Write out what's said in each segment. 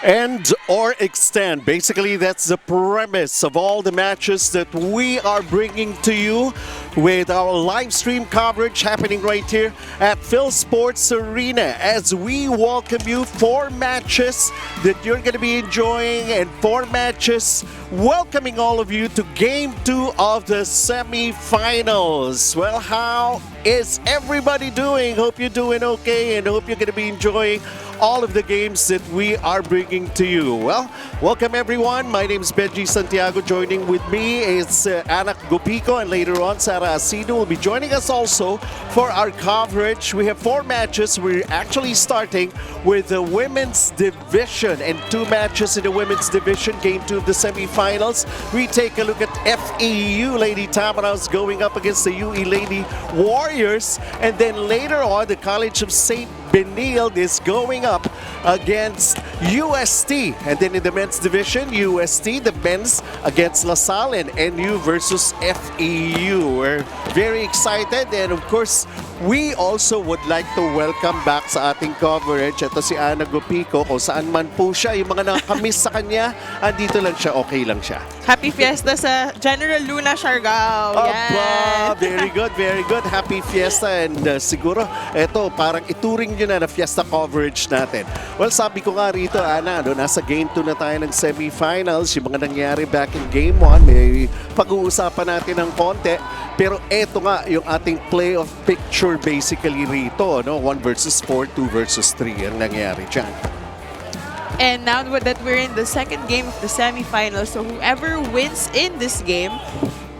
End or extend. Basically, that's the premise of all the matches that we are bringing to you with our live stream coverage happening right here at Phil Sports Arena as we welcome you 4 matches that you're going to be enjoying and 4 matches welcoming all of you to Game 2 of the semifinals. Well, how is everybody doing? Hope you're doing okay and hope you're going to be enjoying all of the games that we are bringing to you. Well, welcome everyone. My name is Benji Santiago. Joining with me is Anak Gupico, and later on Sarah Asido will be joining us also for our coverage. We have 4 matches. We're actually starting with the women's division and 2 matches in the women's division, Game 2 of the semifinals. We take a look at FEU Lady Tamaraws going up against the UE Lady Warriors, and then later on the College of St. Benilde is going up against UST. And then in the men's division, UST, the men's against LaSalle, and NU versus FEU. We're very excited, and of course, we also would like to welcome back sa ating coverage. Ito si Ana Gupico, kung saan man po siya. Yung mga nakakamiss sa kanya, andito lang siya, okay lang siya. Happy Fiesta sa General Luna, Siargao. Aba, very good, very good. Happy Fiesta, and siguro, ito, parang ituring nyo na Fiesta coverage natin. Well, sabi ko nga rito, Ana, nasa Game 2 na tayo ng semifinals. Yung mga nangyari back in Game 1, may pag-uusapan natin ng konti. Pero eto nga, yung ating playoff picture basically rito, no? 1 versus 4, 2 versus 3 ang nangyari dyan. And now that we're in the second game of the semifinals, so whoever wins in this game,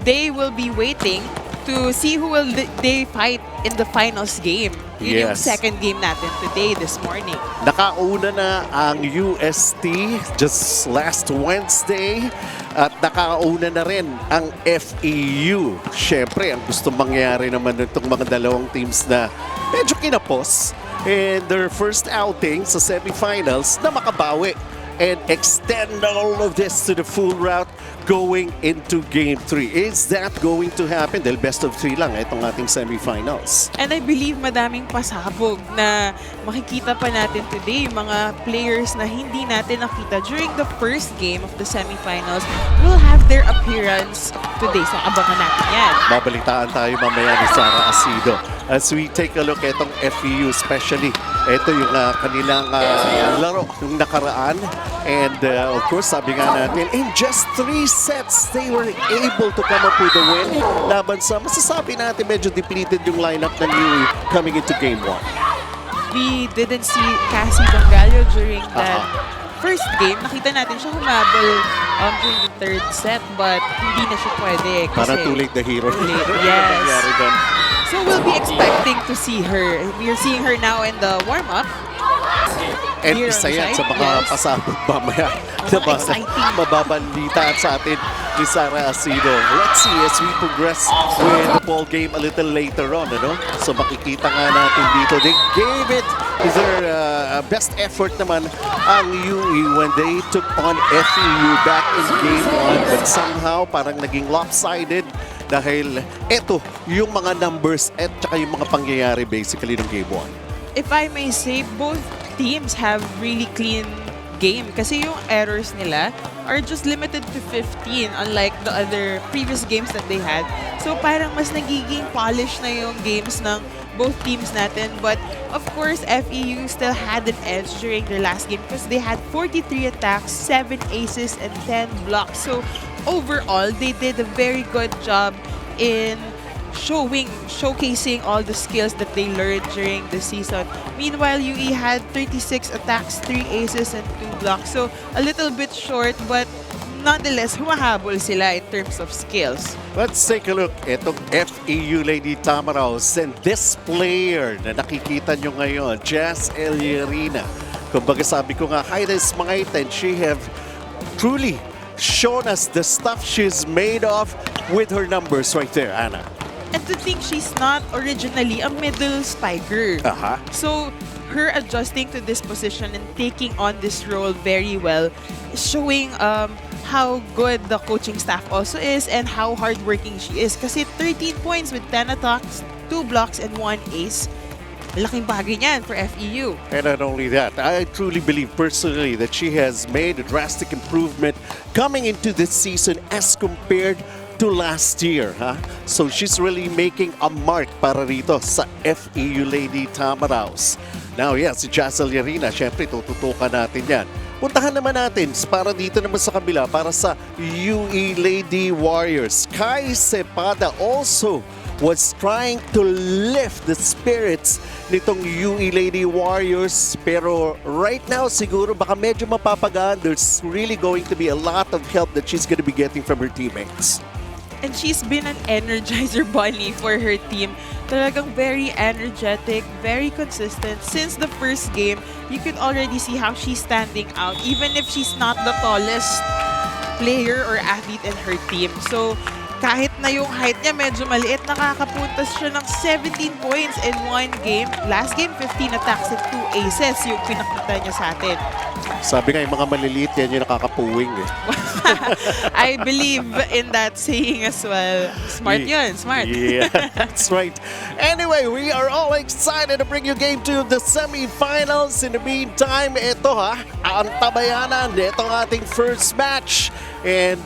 they will be waiting to see who will they fight in the finals game. Yun yung second game natin today, this morning. Nakauna na ang UST just last Wednesday at nakauna na rin ang FEU. Siyempre, ang gusto mangyari naman nitong mga dalawang teams na medyo kinapos in their first outing sa semifinals na makabawi and extend all of this to the full route going into Game 3. Is that going to happen? Dahil best of 3 lang itong ating semifinals. And I believe madaming pasabog na makikita pa natin today. Mga players na hindi natin nakita during the first game of the semifinals will have their appearance today. So abangan natin yan. Babalitaan tayo mamaya ni Sarah Asido. As we take a look itong FEU, especially ito yung kanilang laro yung nakaraan. And of course, sabi nga natin, in just 3 sets, they were able to come up with a win. Laban sa, masasabi natin, medyo depleted yung lineup ng UE coming into Game 1. We didn't see Cassie Bangalio during that first game. Nakita natin siya humabol during the third set, but hindi na siya pwede. Para too late the hero. Yes. So we'll be expecting to see her. We're seeing her now in the warm-up. And isa yan sa mga pasabog mamaya. Diba? Mababalitaan sa atin ni Sarah Asido. Let's see as we progress with the ball game a little later on. Ano? So makikita nga natin dito. They gave it their best effort naman ang UE when they took on FEU back in Game 1. But somehow parang naging lopsided dahil eto yung mga numbers at saka yung mga pangyayari basically ng Game 1. If I may say, both teams have really clean game kasi yung errors nila are just limited to 15 unlike the other previous games that they had. So parang mas nagiging polished na yung games ng both teams natin. But of course, FEU still had an edge during their last game because they had 43 attacks, 7 aces, and 10 blocks. So overall, they did a very good job in showcasing all the skills that they learned during the season. Meanwhile, UE had 36 attacks, 3 aces, and 2 blocks. So a little bit short, but nonetheless, humahabol sila in terms of skills. Let's take a look. Itong FEU Lady Tamaraws and this player na nakikita nyo ngayon, Jazz Eliarina. Kumbaga sabi ko nga, hide is might, and she have truly shown us the stuff she's made of with her numbers right there, Anna. And to think she's not originally a middle spiker. So her adjusting to this position and taking on this role very well is showing how good the coaching staff also is and how hardworking she is. Kasi 13 points with 10 attacks, 2 blocks, and 1 ace. laking bagay niyan for FEU. And not only that, I truly believe personally that she has made a drastic improvement coming into this season as compared to last year. So she's really making a mark para rito sa FEU Lady Tamaraws. Now, si Jazzle Yarina, syempre tututukan natin yan. Puntahan naman natin para dito naman sa kabila para sa UE Lady Warriors. Kai Cepada also was trying to lift the spirits nitong UE Lady Warriors. Pero right now, siguro baka medyo mapapagaan. There's really going to be a lot of help that she's going to be getting from her teammates. And she's been an energizer bunny for her team. Talagang very energetic, very consistent. Since the first game, you could already see how she's standing out, even if she's not the tallest player or athlete in her team. So, kahit na yung height niya medyo maliit, nakakapuntas siya ng 17 points in one game. Last game, 15 attacks and 2 aces yung pinakita niya sa atin. Sabi nga, yung mga maliliit yan yung nakakapuwing eh. I believe in that saying as well. Smart yun, smart. Yeah, that's right. Anyway, we are all excited to bring you game 2 of the semifinals. In the meantime, ito ang tabayanan. Ito ang ating first match. And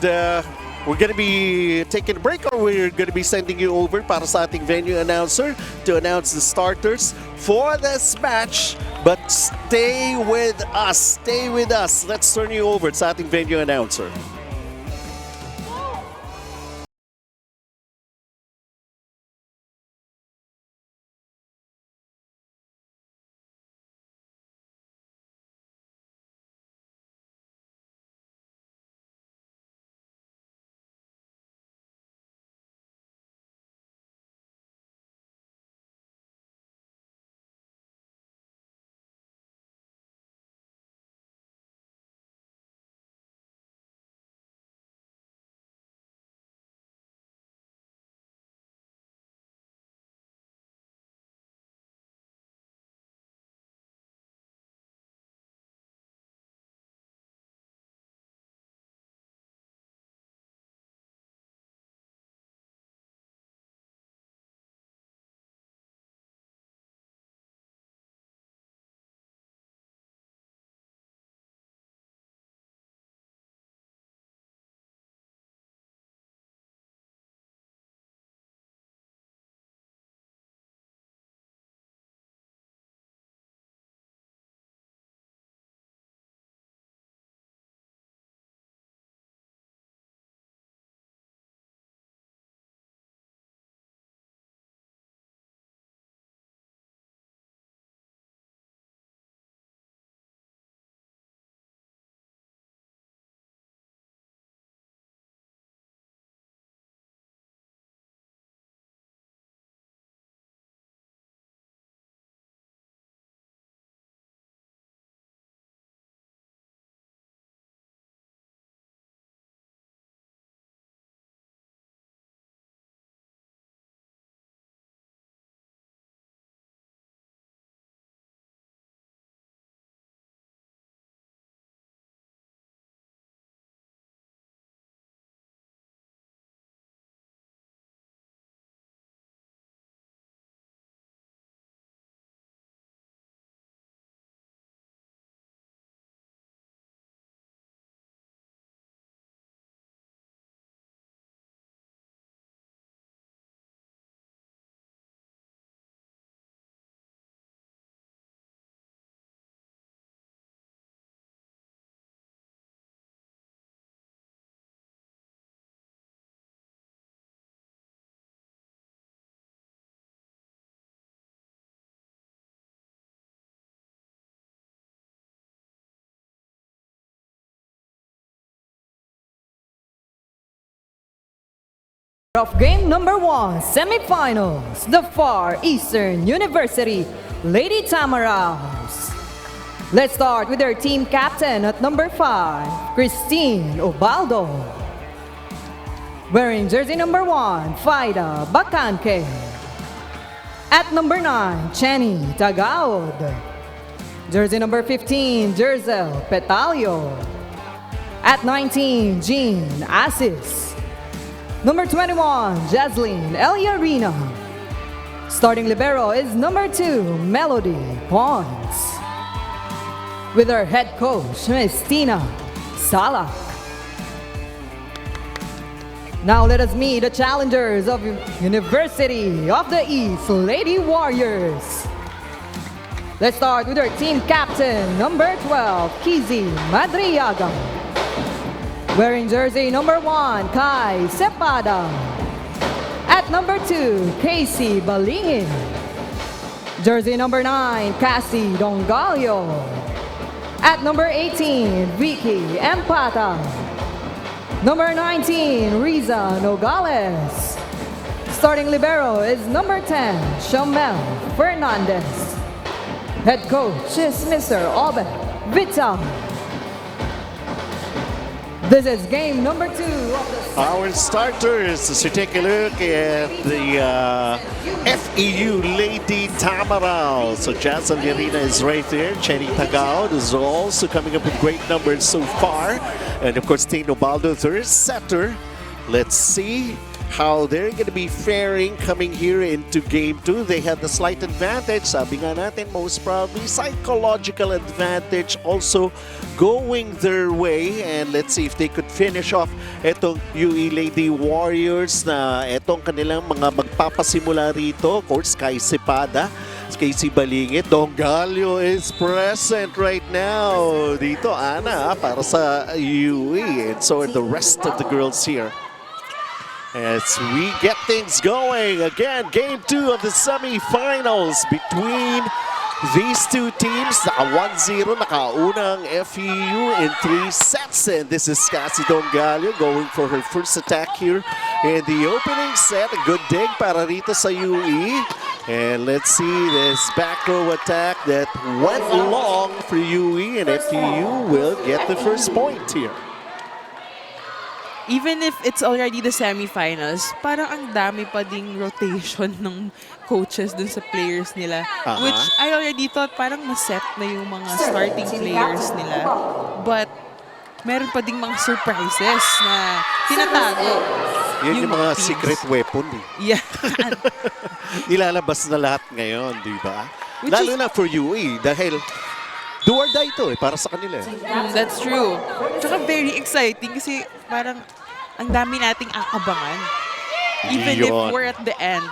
we're going to be taking a break, or we're going to be sending you over para sa ating venue announcer to announce the starters for this match. But stay with us. Stay with us. Let's turn you over sa ating venue announcer. Of game number 1, semifinals, the Far Eastern University Lady Tamaraws. Let's start with their team captain at number 5, Christine Obaldo. Wearing jersey number 1, Faida Bacanque. At number 9, Chenny Tagaod. Jersey number 15, Jerzel Petalio. At 19, Jean Asis. Number 21, Jaslyn Eliarina. Starting libero is number 2, Melody Pons. With our head coach, Ms. Tina Salak. Now let us meet the challengers of University of the East Lady Warriors. Let's start with our team captain, number 12, Kizzy Madriaga. Wearing jersey number 1, Kai Cepada. At number 2, Casey Balingin. Jersey number 9, Cassie Dongalio. At number 18, Vicky Empata. Number 19, Riza Nogales. Starting libero is number 10, Shamel Fernandez. Head coach is Mr. Obed Vital. This is game number 2 of the... Our starters, as you take a look at the FEU Lady Tamaraw. So Jazzal Lirina is right there. Chenny Tagao is also coming up with great numbers so far. And of course, Tino Baldo, third setter. Let's see how they're going to be faring coming here into game 2. They have the slight advantage. Sabi nga natin, most probably psychological advantage also going their way. And let's see if they could finish off itong UE Lady Warriors na itong kanilang mga magpapasimula rito. Of course, Kai Cepada, Casey Balingit, Dongalio is present right now. Dito, Ana, para sa UE. And so are the rest of the girls here. As we get things going, again, game 2 of the semifinals between these two teams. Naka 1-0, nakaunang FEU in 3 sets. And this is Cassie Dongalio going for her first attack here in the opening set. A good dig para rito sa UE. And let's see this back row attack that went long for UE, and FEU will get the first point here. Even if it's already the semifinals, parang ang dami pa ding rotation ng coaches dun sa players nila. Which I already thought parang maset na yung mga starting players nila. But meron pa ding mga surprises na tinatago. Yun yung mga teams. secret weapon. Yeah. Nilalabas na lahat ngayon, di ba? Lalo na for UE dahil do or die ito para sa kanila. That's true. Tsaka very exciting kasi parang ang dami nating aabangan. Even if we're at the end.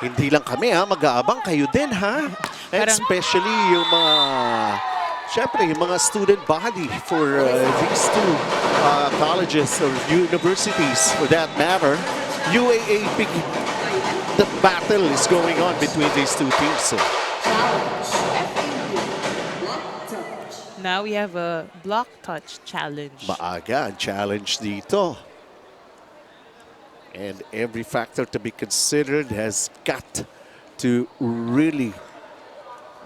Hindi lang kami mag-aabang, kayo din ha. And especially yung mga, syempre yung mga student body for these two colleges or universities for that matter. UAAP, the battle is going on between these two teams. Now we have a block touch challenge. Maaga ang challenge dito. And every factor to be considered has got to really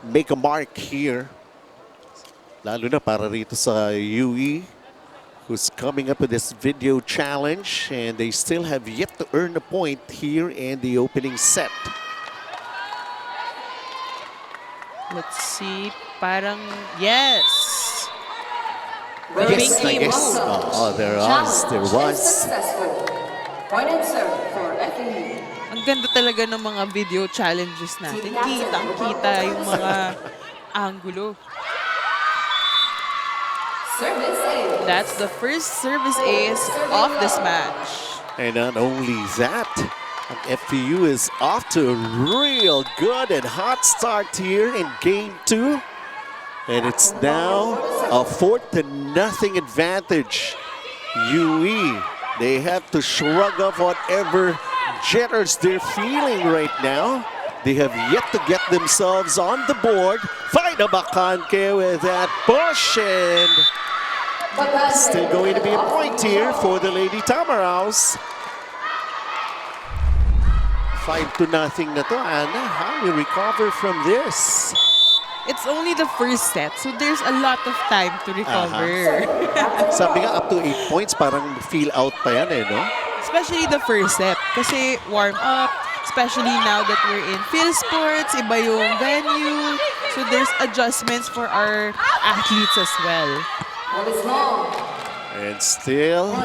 make a mark here. Lalo na para rito sa UE, who's coming up with this video challenge, and they still have yet to earn a point here in the opening set. Let's see. Parang, yes! Yes, I guess. Oh, there was. Point and serve for FEU. Ang ganda talaga ng mga video challenges natin. Kitang-kita yung mga angulo. Service ace. That's the first service ace of this match. And not only that, FEU is off to a real good and hot start here in game 2. And it's now a 4-0 advantage. UE, they have to shrug off whatever jitters they're feeling right now. They have yet to get themselves on the board. Find a Bacanque with that push, and still going to be a point here for the Lady Tamaraws. 5-0 na to, Ana. How do you recover from this? It's only the first set, so there's a lot of time to recover. Sabi nga, up to 8 points, parang feel out pa yan no? Especially the first set, kasi warm up, especially now that we're in field sports, iba yung venue, so there's adjustments for our athletes as well. And still,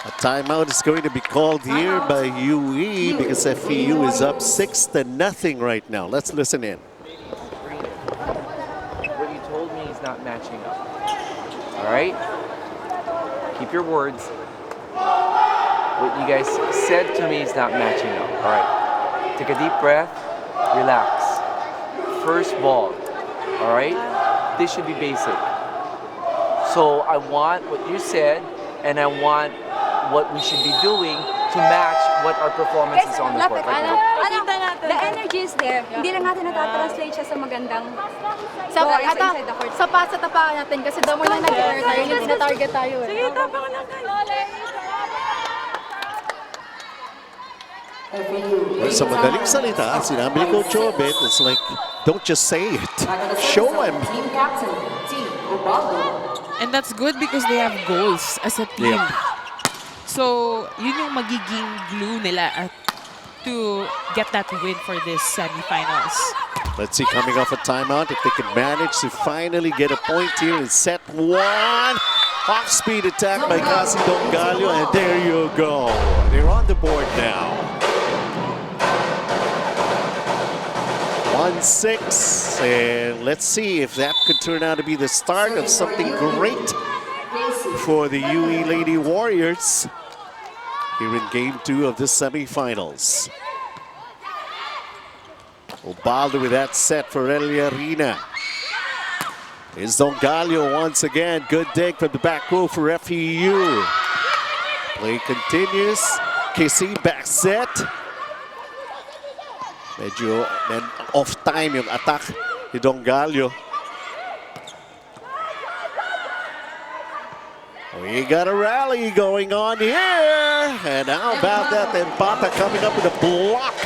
A timeout is going to be called here by UE because FEU is up 6-0 right now. Let's listen in. What you told me is not matching up. All right? Keep your words. What you guys said to me is not matching up. All right. Take a deep breath. Relax. First ball. All right? This should be basic. So I want what you said, and I want what we should be doing to match what our performance is on the court right now. The energy is there. Hindi lang natin natatranslate siya sa magandang Sa goals inside the court. sa pasa tapakan natin kasi the more na nag-air tayo, yung tina-target tayo eh. Sige, tapakan natin. Sa madaling salita, sinabi ni Coach Obet, it's like, don't just say it. Show him. Team captain, Team Ubaldo. And that's good because they have goals as a team. Yeah. So, yun yung magiging glue nila to get that win for this semifinals. Let's see, coming off a timeout, if they can manage to finally get a point here in set one. Off-speed attack by Kasi Dongalio, and there you go. They're on the board now. 1-6, and let's see if that could turn out to be the start of something great for the UE Lady Warriors here in Game 2 of the semifinals. Ubaldo with that set for Elia Arena. Is Dongalio once again. Good dig from the back row for FEU. Play continues. KC back set. Medyo off time yung attack ni Dongalio. We got a rally going on here. And how about that? Empata coming up with a block.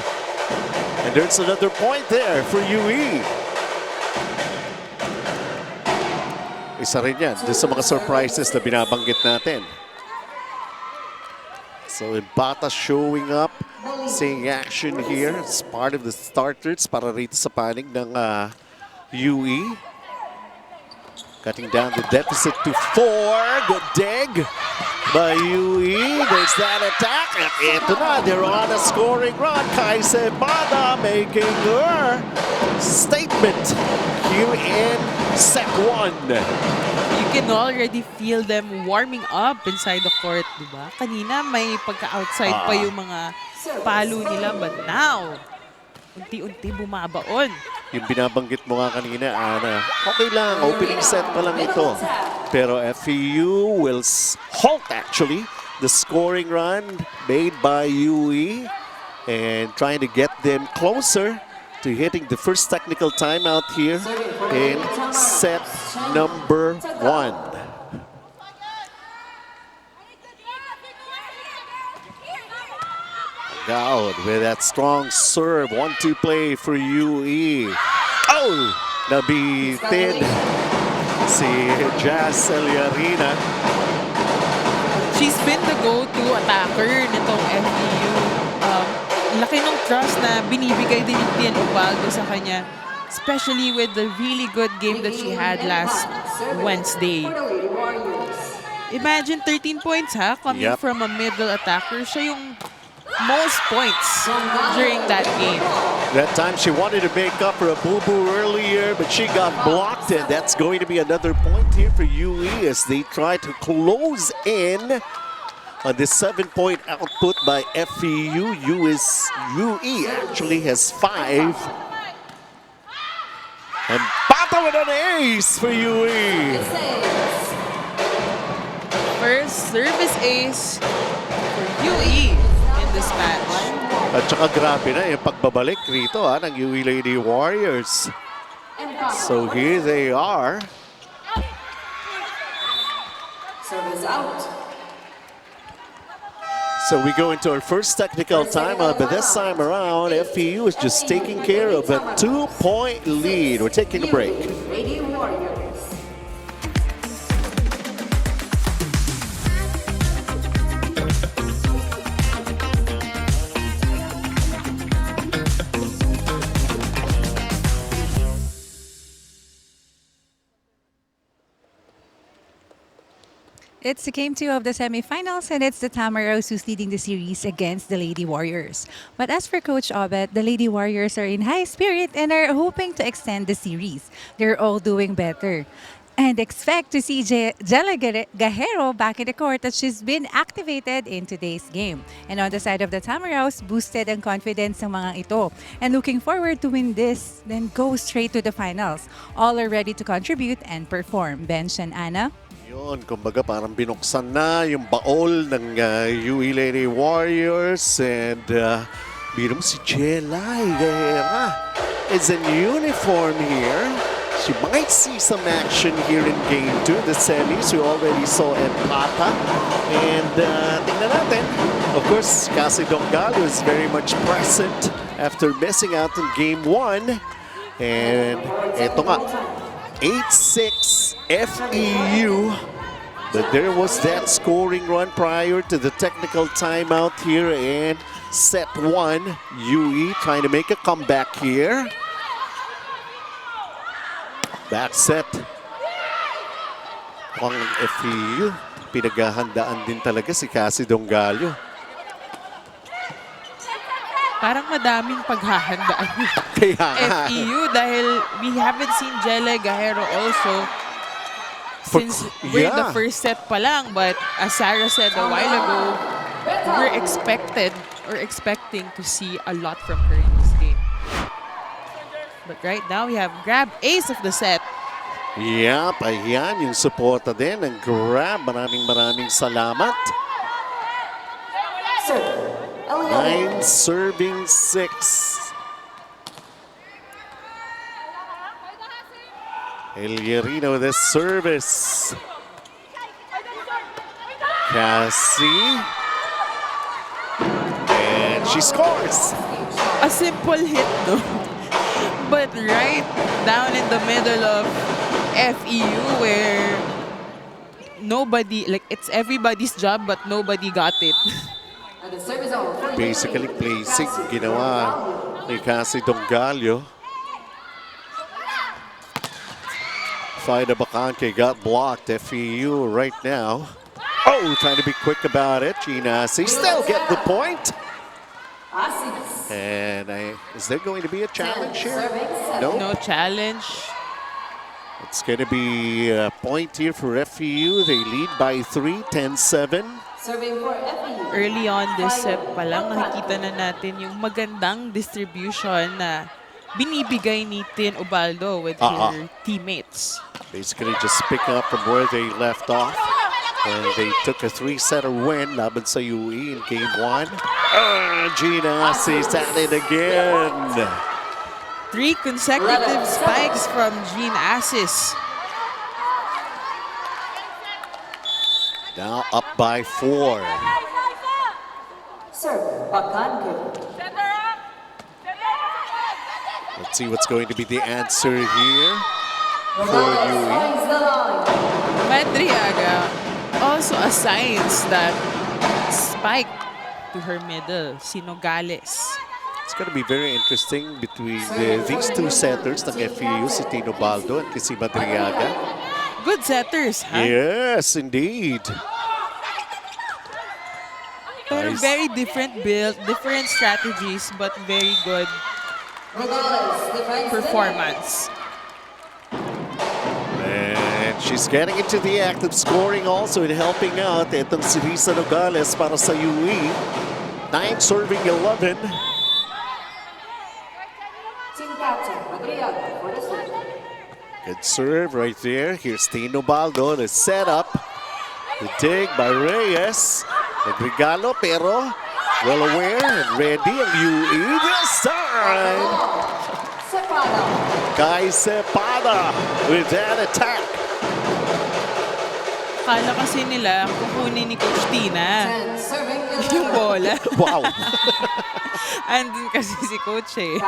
And there's another point there for UE. Isa rin yan, dun sa mga surprises na binabanggit natin. So Empata showing up, seeing action here. It's part of the starters para rito sa panig ng UE. Cutting down the deficit to 4. Good dig by UE. There's that attack. At ito na, they're on a scoring run. Kaise Bada making her statement here in set 1. You can already feel them warming up inside the court, di ba? Kanina may pagka-outside pa yung mga palo nila, but now, unti-unti bumabaon. Yung binabanggit mo nga kanina, Ana, okay lang, opening set pa lang ito. Pero FEU will halt actually the scoring run made by UE and trying to get them closer to hitting the first technical timeout here in set number 1. Gaud with that strong serve. 1-2 play for UE. Oh! Nabitin si Jazz Eliarina. She's been the go-to attacker nitong FEU. Laki ng trust na binibigay din ni Tian Ubaldo sa kanya. Especially with the really good game that she had last Wednesday. Imagine 13 points coming from a middle attacker. Siya yung most points during that game. That time she wanted to make up for a boo-boo earlier, but she got blocked, and that's going to be another point here for UE as they try to close in on this 7-point output by FEU. UE actually has 5. And Pata with an ace for UE. First service ace for UE in this match. At saka grabe na yung pagbabalik rito ng UE Lady Warriors. So here they are. Service out. So we go into our first technical timeout, but this time around, FEU is just taking care of a 2-point lead. We're taking a break. Lady Warriors. It's game 2 of the semifinals, and it's the Tamaros who's leading the series against the Lady Warriors. But as for Coach Obet, the Lady Warriors are in high spirit and are hoping to extend the series. They're all doing better. And expect to see Jella Gajero back in the court as she's been activated in today's game. And on the side of the Tamaros, boosted ang confidence ng mga ito. And looking forward to win this, then go straight to the finals. All are ready to contribute and perform. Bench and Anna? Yun, kumbaga parang binuksan na yung baol ng UE Lady Warriors and biro mo si Jelay Guerra is in uniform here. She might see some action here in Game 2, the semis. We already saw Empata. And tingnan natin. Of course, Cassie Dongallo is very much present after missing out in Game 1. And eto nga, 8-6 FEU. But there was that scoring run prior to the technical timeout here, and set 1, UE trying to make a comeback here. Back set. Ang FEU, pinaghahandaan din talaga si Cassie Dongallo. Parang madaming paghahandaan yung Kaya nga. FEU dahil we haven't seen Jelle Gajero also since we're in the first set pa lang. But as Sarah said a while ago, we're expecting to see a lot from her in this game. But right now, we have Grab ace of the set. Yep, ayan yung suporta din ng Grab. Maraming salamat. 9 serving 6. Elierino with the service. Cassie. And she scores. A simple hit, no? But right down in the middle of FEU where nobody, like it's everybody's job but nobody got it. Basically placing ginawa ni Cassie Dongallo. Find a Bacante got blocked. FEU right now. Oh, trying to be quick about it. Gina still get the point. And is there going to be a challenge here? No. No challenge. It's going to be a point here for FEU. They lead by 3, 10-7. Early on this set pa lang, nakikita na natin yung magandang distribution na binibigay ni Tin Ubaldo with her teammates. Basically just picking up from where they left off. And they took a 3-setter win laban sa UE in Game 1. Gina is at it again. 3 consecutive spikes from Jean Assis. Now up by 4. Let's see what's going to be the answer here for UE. Madriaga also assigns that spike to her middle, Sinogales. It's going to be very interesting between these two setters ng FEU, si Tino Baldo and si Madriaga. Good setters, huh? Yes, indeed. Pero very different build, different strategies, but very good performance. And she's getting into the act of scoring also and helping out. Itong si Risa Nogales para sa UE. 9 serving 11. Good serve right there. Here's Tino Baldo. The setup. The dig by Reyes. Nagregalo pero well aware and ready ang UE this time. Kai Cepada with that attack. Kala kasi nila kukunin ni Coach Tina yung bola. Wow. Andun kasi si Coach eh.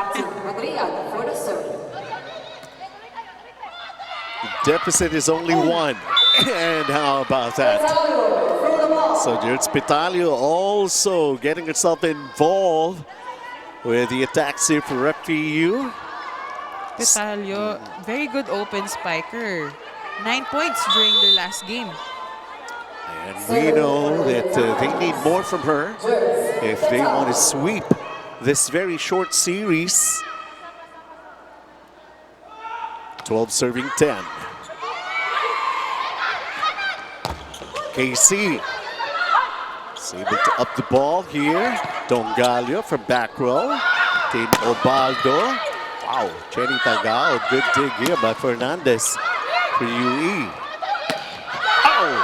The deficit is only 1. And how about that? So Jared Spitalio also getting herself involved with the attacks here for FEU. Spitalio, very good open spiker. 9 points during the last game. And we know that they need more from her if they want to sweep this very short series. 12 serving 10. KC is able to up the ball here. Dongalio from back row. Team Obaldo. Wow, Jenny Tagao, good dig here by Fernandez for UE. Oh!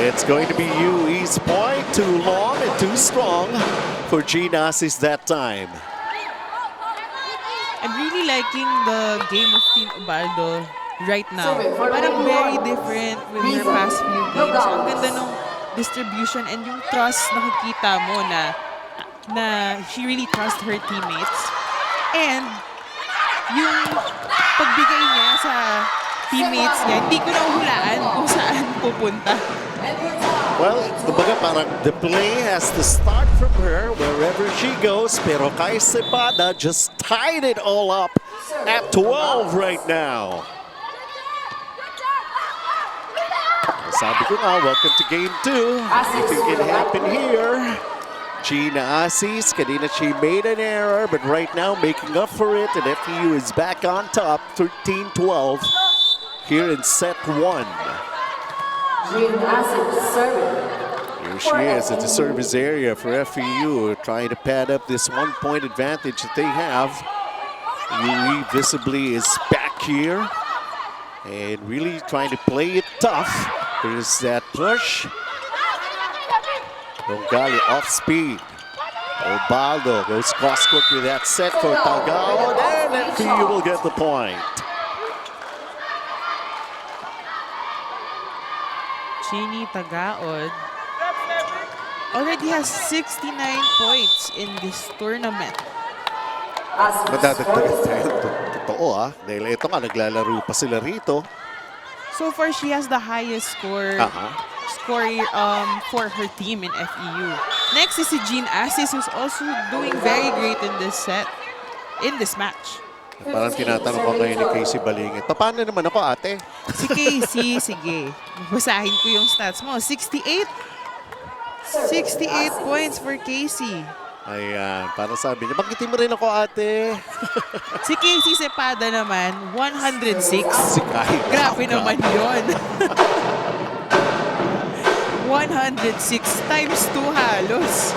It's going to be UE's point. Too long and too strong for Ginasis that time. I'm really liking the game of Team Ubaldo right now. Parang very different with her past few games. Ang ganda ng distribution and yung trust nakikita mo na she really trusts her teammates. And yung pagbigay niya sa teammates niya, hindi ko nahuhulaan kung saan pupunta. Well, kumbaga parang the play has to start from her wherever she goes, pero Kai Cepada just tied it all up at 12 right now. Sabi ko nga, welcome to game 2. Anything can happen here. Gina Asis, kanina she made an error, but right now making up for it, and FEU is back on top, 13-12 here in set 1. Here she is at the service area for FEU, trying to pad up this 1-point advantage that they have. UE visibly is back here and really trying to play it tough. There's that push. Dongali off speed. Obaldo goes cross-court with that set for Tagao, and FEU will get the point. Chini Tagaod already has 69 points in this tournament. Madadagdagan tayo. Totoo dahil ito nga, naglalaro pa sila rito. So far, she has the highest score for her team in FEU. Next is si Jean Assis, who's also doing very great in this match. Parang tinatanong ko ngayon ni Casey Balingit, paano naman ako, ate? Si Casey, sige. Basahin ko yung stats mo. 68 points for Casey. Ayan, parang sabi niya, banggitin mo rin ako, ate. Si Casey Cepada naman, 106. Si Kai. Grabe naman yun. 106 times 2 halos.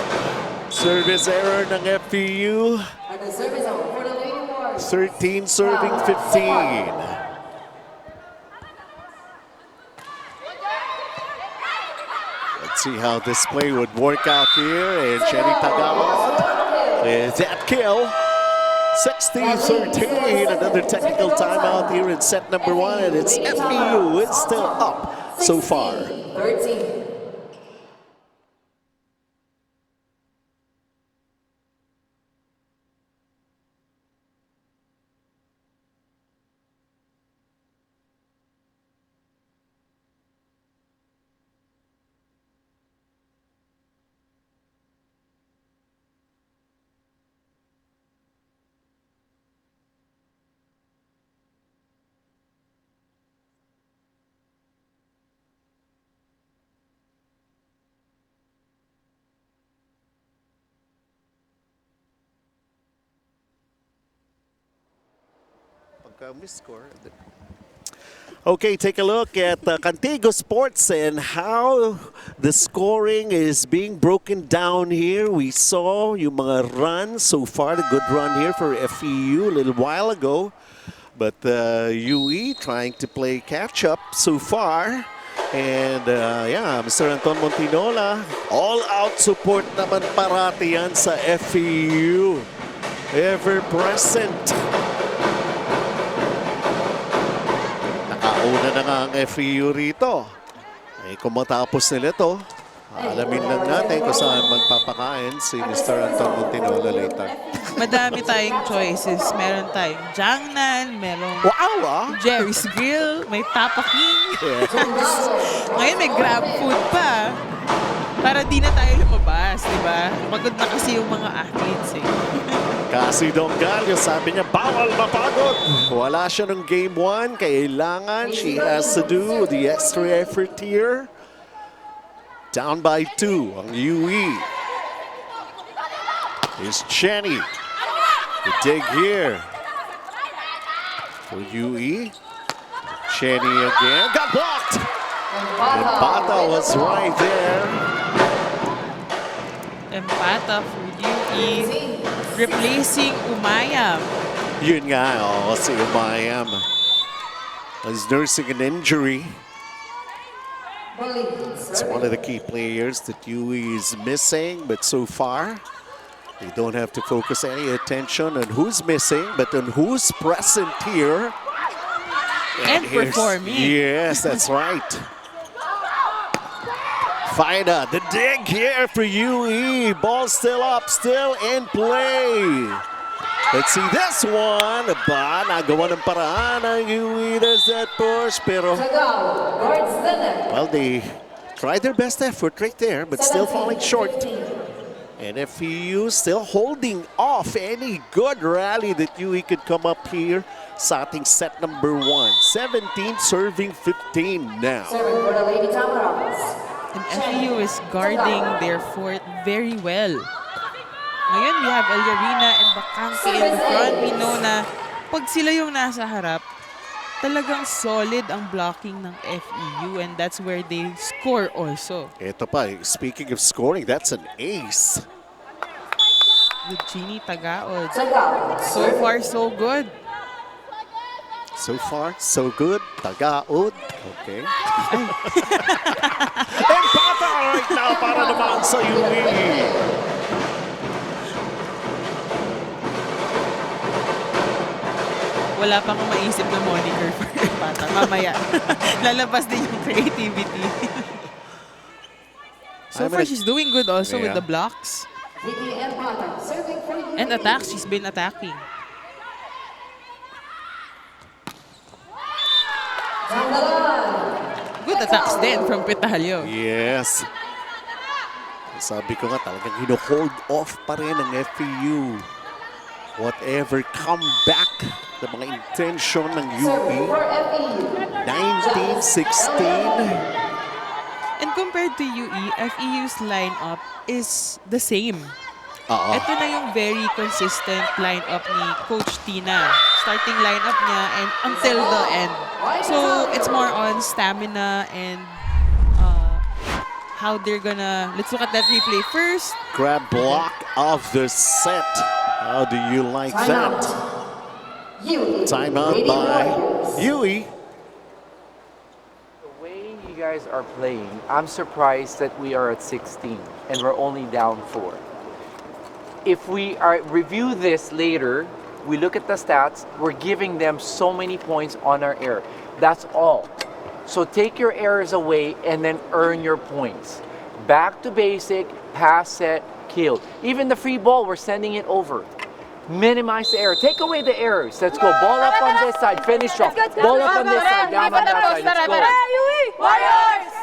Service error ng FEU. 13 serving 15. Let's see how this play would work out here. And Jenny Tagao with that kill. 60-13. Another technical timeout here in set number 1. And it's FEU. It's still up so far. 13. Okay, take a look at Cantigo Sports and how the scoring is being broken down here. We saw yung mga runs so far, the good run here for FEU a little while ago. But UE trying to play catch-up so far. And yeah, Mr. Anton Montinola, all-out support naman parati yan sa FEU. Ever-present. Nakauna na nga ang FEU rito. Eh, kung matapos nila to, alamin lang natin kung saan magpapakain si Mr. Anton Montinola later. Madami tayong choices. Meron tayong Jiangnan, merong Jerry's Grill, may Tapa King. Yes. Ngayon may Grab Food pa. Para di na tayo lumabas, di ba? Pagod na kasi yung mga athletes eh. Kasi Dongalio, sabi niya, bawal mapagod. Wala siya ng game 1. Kailangan, she has to do the extra effort here. Down by 2 ang UE. Here's Jenny. The dig here for UE. Jenny again. Got blocked. Empata was right there. Empata for UE. Replacing Umayam. Yun nga, si Umayam is nursing an injury. It's one of the key players that UE is missing, but so far, they don't have to focus any attention on who's missing, but on who's present here. And here's- performing. Yes, that's right. Fina, the dig here for UE. Ball still up, still in play. Let's see this one. Ba, nagawa ng paraan ng UE. There's that push, pero well, they tried their best effort right there, but still falling short. And FEU still holding off any good rally that UE could come up here sa ating set number 1. 17 serving 15 now. And FEU is guarding their fort very well. Ngayon, we have Eliarina and Bacante in the front. We know na pag sila yung nasa harap, talagang solid ang blocking ng FEU, and that's where they score also. Ito pa, speaking of scoring, that's an ace. With Genie Tagaod. So far, so good. So far, so good. Tagaod. Okay. Empata right now para naman sa UE. Wala pang maisip na moniker for Empata. Mamaya, lalabas din yung creativity. So far, she's doing good also with the blocks. And attacks, she's been attacking. Good attacks din from Petalio. Yes. Sabi ko nga talagang hino-hold off pa rin ng FEU. Whatever comeback ng mga intention ng UE. 19-16. And compared to UE, FEU's lineup is the same. Ito na yung very consistent lineup ni Coach Tina. Starting lineup niya and until the end. So it's more on stamina and how they're gonna... Let's look at that replay first. Grab block of the set. How do you like that? Timeout by UE. The way you guys are playing, I'm surprised that we are at 16 and we're only down 4. If we review this later, we look at the stats, we're giving them so many points on our error. That's all. So take your errors away and then earn your points. Back to basic, pass, set, kill. Even the free ball, we're sending it over. Minimize the error. Take away the errors. Let's go. Ball up on this side. Finish strong. Ball up on this side. Down on that side. Let's go. Warriors!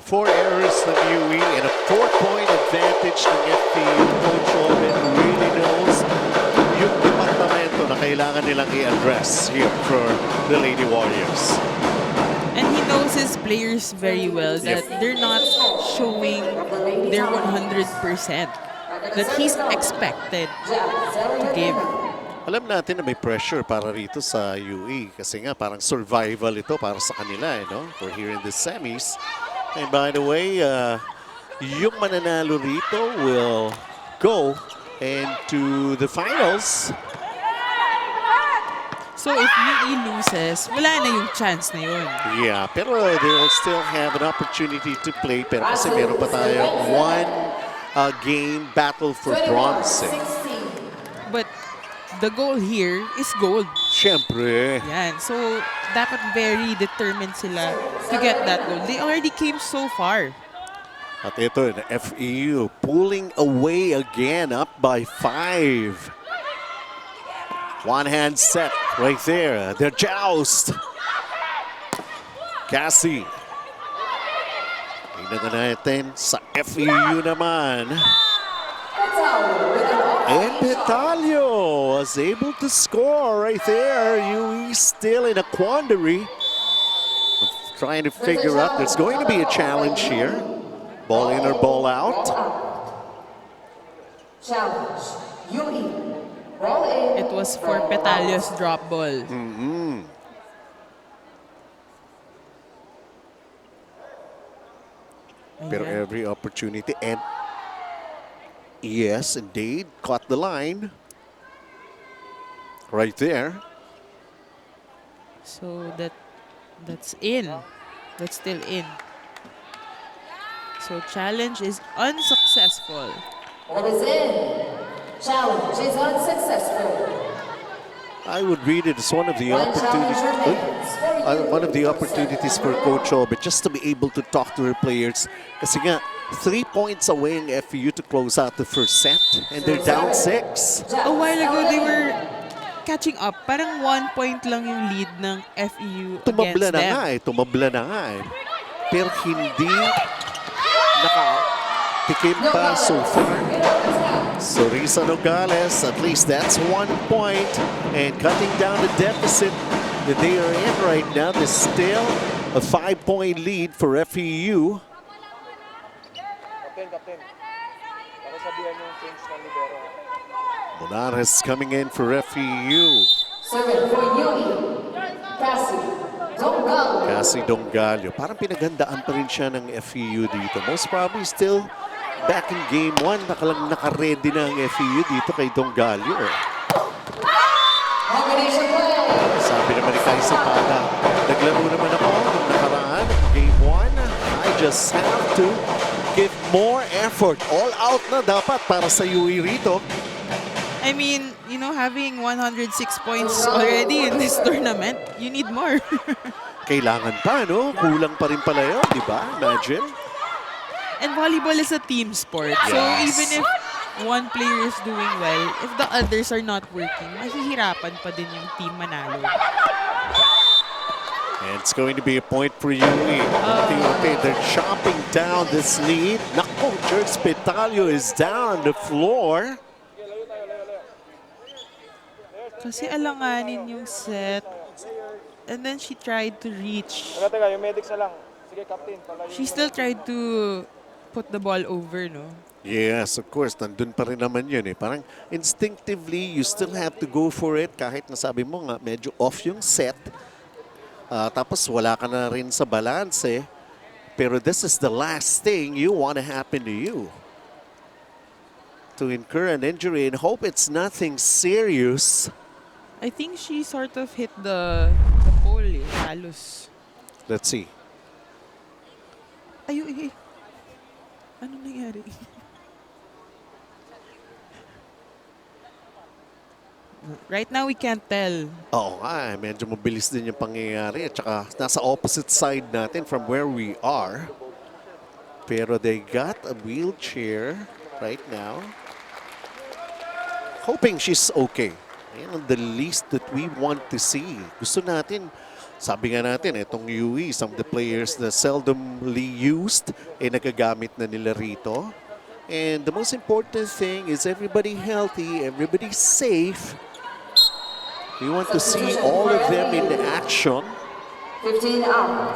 4 errors ng UE and a 4-point advantage ng FEU. Coach Oben really knows yung departamento na kailangan nilang i-address here for the Lady Warriors. And he knows his players very well that they're not showing their 100% that he's expected to give. Alam natin na may pressure para rito sa UE kasi nga parang survival ito para sa kanila, no? We're here in the semis. And by the way, yung mananalo rito will go into the finals. So if UE loses, wala na yung chance na yun. Yeah, pero they'll still have an opportunity to play. Pero kasi meron pa tayong one-game battle for bronze. But the goal here is gold. Siyempre. Yan. So dapat very determined sila to get that goal. They already came so far. At ito, the FEU pulling away again, up by 5. One-hand set right there. The joust. Cassie. Tingnan na natin sa FEU naman. And Petalio was able to score right there. UE still in a quandary of trying to figure out there's going to be a challenge here. Ball in or ball out. Challenge. UE. Ball in. It was for Petalio's drop ball. Pero Ayan. every opportunity, and yes, indeed, caught the line. Right there. So that's in. That's still in. So challenge is unsuccessful. Ball is in. Challenge is unsuccessful. I would read it as one of the opportunities for Coach Obet just to be able to talk to her players. Kasi nga, 3 points away ang FEU to close out the first set, and they're down 6. A while ago, they were catching up. Parang 1 point lang yung lead ng FEU Tumabla against na them. nga eh, tumabla na nga eh. Pero hindi nakatikim pa so far. So Risa Nogales, at least that's 1 point, and cutting down the deficit that they are in right now. There's still a 5-point lead for FEU. Monares coming in for FEU. Serving for UE. Cassie. Dongallo. Cassie Dongallo. Parang pinaghandaan pa rin siya ng FEU dito. Most probably still back in game 1. Naka-ready na ang FEU dito kay Dongallo. Combination play. Sabi naman ni Kai Sapada, naglaro naman ako nung nakaraan, game 1. I just have to give more effort. All out na dapat para sa UE rito. I mean, you know, having 106 points already in this tournament, you need more. Kailangan pa, no? Kulang pa rin pala yun, di ba? Imagine. And volleyball is a team sport. So Yes. even if one player is doing well, if the others are not working, mahihirapan pa din yung team manalo. And it's going to be a point for UE. Okay, they're chopping down this lead. Naku, Jerks Petalio is down on the floor. Kasi alanganin yung set. And then she tried to reach. Teka, yung medics na lang. Sige, Captain. She still tried to put the ball over, no? Yes, of course. Nandun pa rin naman yun eh. Parang instinctively, you still have to go for it. Kahit nasabi mo nga, medyo off yung set. Tapos wala ka na rin sa balance eh. Pero this is the last thing you want to happen to you. To incur an injury and hope it's nothing serious. I think she sort of hit the pole, eh. Halos. Let's see. Ay. Ano nangyari? Right now, we can't tell. Oo nga, medyo mabilis din yung pangyayari. At saka nasa opposite side natin from where we are. Pero they got a wheelchair right now. Hoping she's okay. Ayan ang the least that we want to see. Gusto natin, sabi nga natin, itong UE, some of the players na seldomly used, nagagamit na nila rito. And the most important thing is everybody healthy, everybody safe. We want to see all of them in action. 15 out.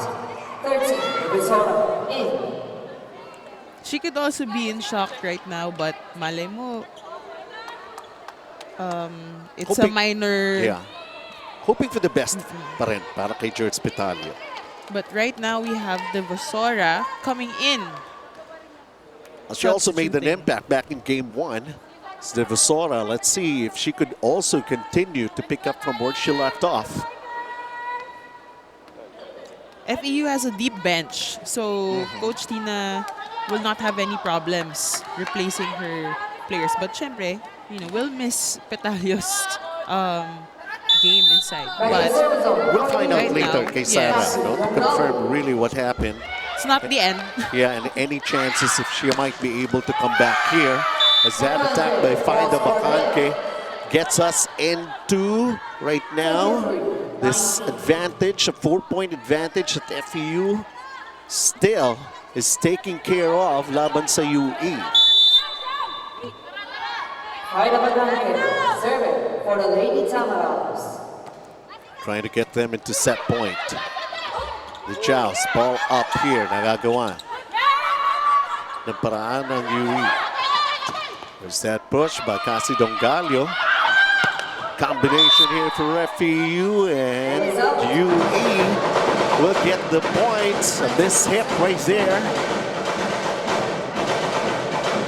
13. Result in. She could also be in shock right now, but malay mo, it's a Hoping- minor. Yeah. Hoping for the best pa rin para kay George Petalio. But right now, we have the Vasora coming in. She also made an Substituting. impact back in game 1. It's the Vasora. Let's see if she could also continue to pick up from where she left off. FEU has a deep bench, so Coach Tina will not have any problems replacing her players. But syempre, you know, we'll miss Petalio's game inside. But We'll find out Right later now, kay Sarah, yes. no, to confirm really what happened. it's not the end. Yeah, and any chances if she might be able to come back here. As that attack by Faida Bacanque gets us into, right now, this advantage, a 4-point advantage that FEU still is taking care of laban sa UE. Serving for the Lady Tamaras. Trying to get them into set point. The joust, ball up here, nagagawa ng paraan ng UE. There's that push by Casi Dongalio. Combination here for FEU, and UE will get the points of this hit right there.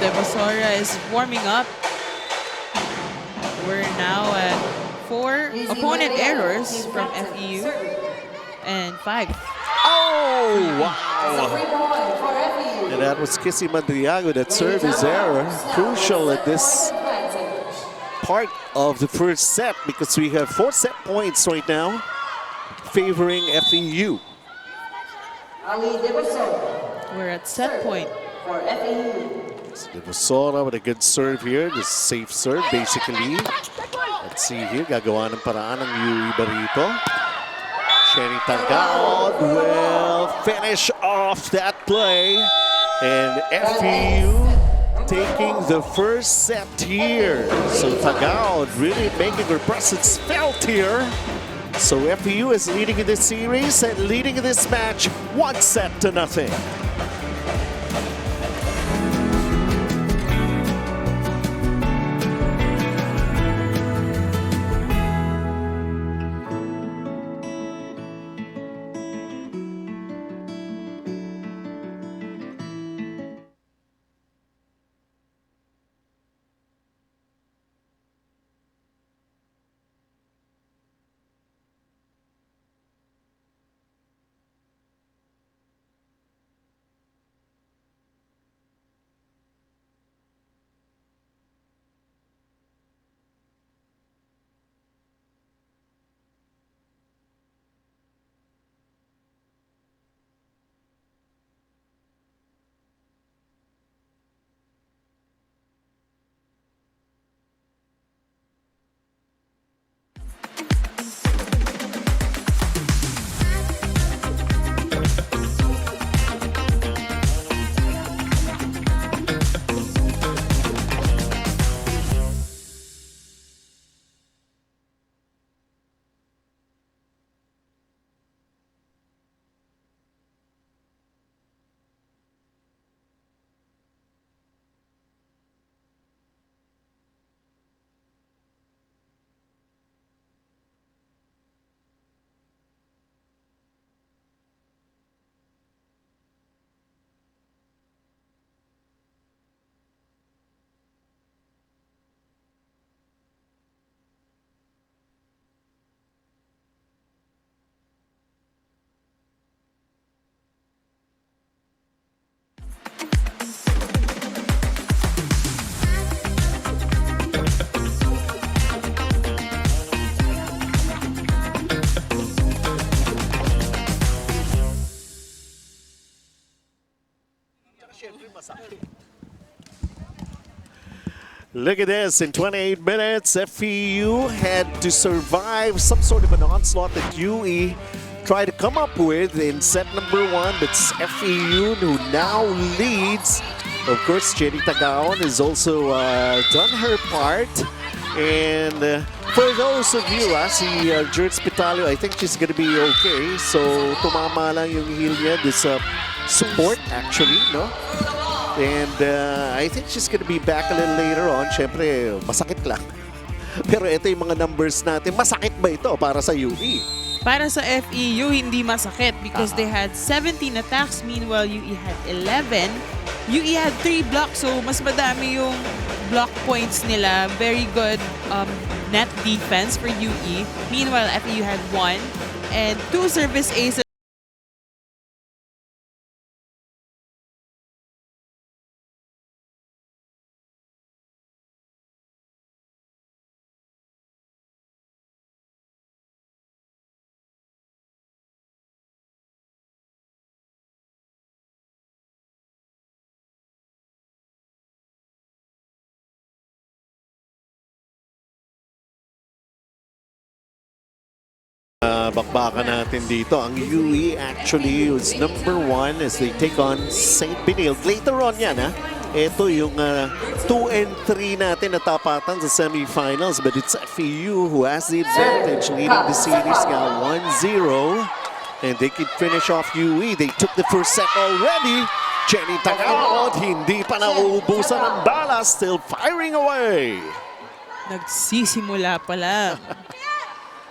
Devasora is warming up. We're now at 4 opponent errors from FEU and 5. Oh, wow! And that was Kissy Madriago, that service error. Crucial at this part of the first set because we have 4 set points right now favoring FEU. We're at set point. For FEU. Devasora with a good serve here. The safe serve, basically. Let's see here. Gagawa ng paraan ng UE Barito. Cherry Tagaod will finish off that play. And FEU taking the first set here. So Tagaod really making her presence felt here. So FEU is leading in this series and leading in this match 1-0. Look at this, in 28 minutes, FEU had to survive some sort of an onslaught that UE tried to come up with in set number 1. It's FEU who now leads. Of course, Jenny Tagaon has also done her part. And for those of you, si Jerd Spitalio, I think she's gonna be okay. So, tumama lang yung heel niya, this support actually, no? And I think she's gonna be back a little later on. Siyempre, masakit lang. Pero ito yung mga numbers natin. Masakit ba ito para sa UE? Para sa FEU, hindi masakit because they had 17 attacks. Meanwhile, UE had 11. UE had 3 blocks, so mas madami yung block points nila. Very good net defense for UE. Meanwhile, FEU had 1 and 2 service aces. Bakbakan natin dito. Ang UE actually was number 1 as they take on St. Benilde. Later on yan, ha? ito yung 2 and 3 natin na tapatan sa semifinals. But it's FEU who has the advantage, leading the series now 1-0. And they could finish off UE. They took the first set already. Jenny Tagalog, hindi pa nauubusan ng bala, still firing away. Nagsisimula pa lang.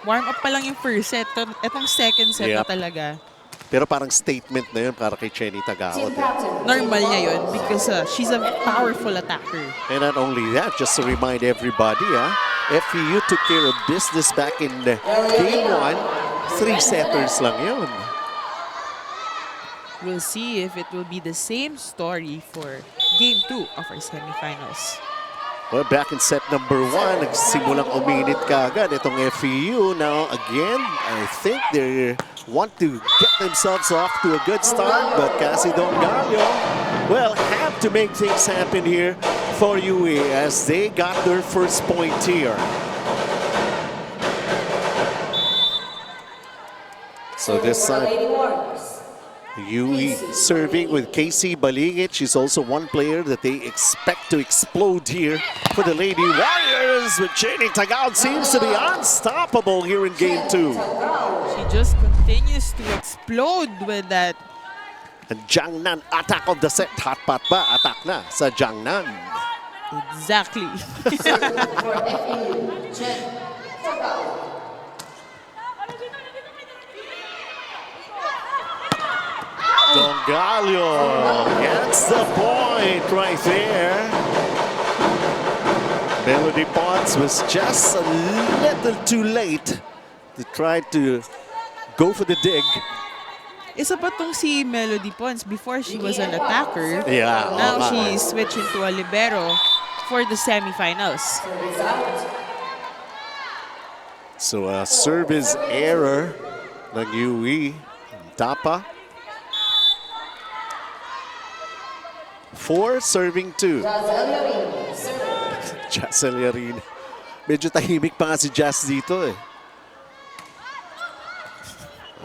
Warm up pa lang yung first set. Itong second set na talaga. Pero parang statement na yun para kay Jenny Tagalog. Normal niya yun because she's a powerful attacker. And not only that, just to remind everybody, FEU took care of business back in game 1. 3-setters lang yun. We'll see if it will be the same story for game 2 of our semifinals. Well, back in set number 1, nagsimulang uminit kaagad itong FEU. Now, again, I think they want to get themselves off to a good start, but Cassie Dongallo, well, have to make things happen here for UE as they got their first point here. So this time, UE serving with Casey Balingit. She's also one player that they expect to explode here for the Lady Warriors. But Jenny Tagalog seems to be unstoppable here in game 2. She just continues to explode with that. And Jiangnan attack of the set. Hot pot ba? Attack na sa Jiangnan. Exactly. Dongallo gets the point right there. Melody Potts was just a little too late to try to go for the dig. Isa pa tong si Melody Pons. Before she was an attacker. Yeah. Now she's switching to a libero for the semifinals. So a service error ng UE. Tapa. 4 serving 2. Jazz Eliarina. Medyo tahimik pa nga si Jazz dito eh.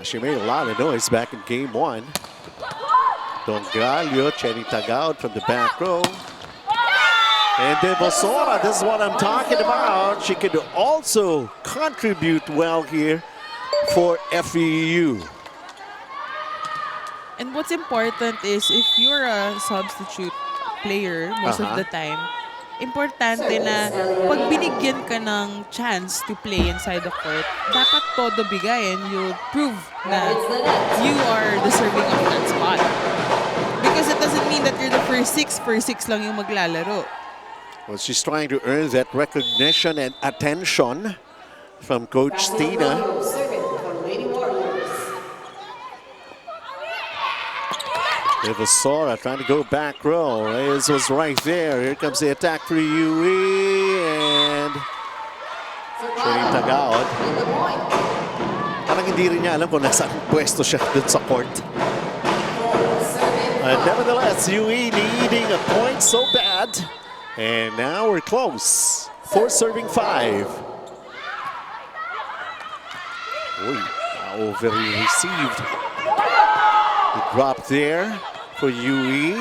She made a lot of noise back in game 1. Dongallo, Jenny Tagalog from the back row. And Devosora, this is what I'm talking about. She could also contribute well here for FEU. And what's important is if you're a substitute player most of the time, importante na pag binigyan ka ng chance to play inside the court, dapat todo bigay and you'll prove na you are deserving of that spot. Because it doesn't mean that you're the first 6 lang yung maglalaro. Well, she's trying to earn that recognition and attention from Coach Tina. Devosora trying to go back row. Reyes was right there. Here comes the attack for UE and Jenny Tagalog. Parang hindi rin niya alam kung nasaan pwesto siya dun sa court. Nevertheless, UE needing a point so bad. And now we're close. 4 serving 5. Uy, over received. The drop there for UE.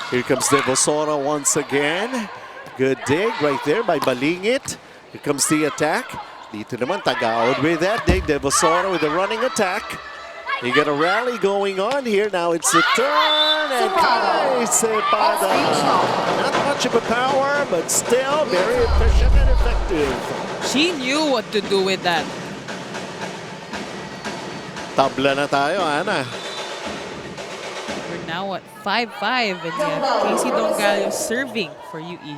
Here comes Devosora once again. Good dig right there by Balingit. Here comes the attack. Dito naman Tagalog with that dig. Devosora with a running attack. You got a rally going on here. Now it's the turn and Kai Cepada. Not much of a power, but still very efficient and effective. She knew what to do with that. Tabla na tayo, Ana. We're now at 5-5 and we have Casey Dongallo serving for UE.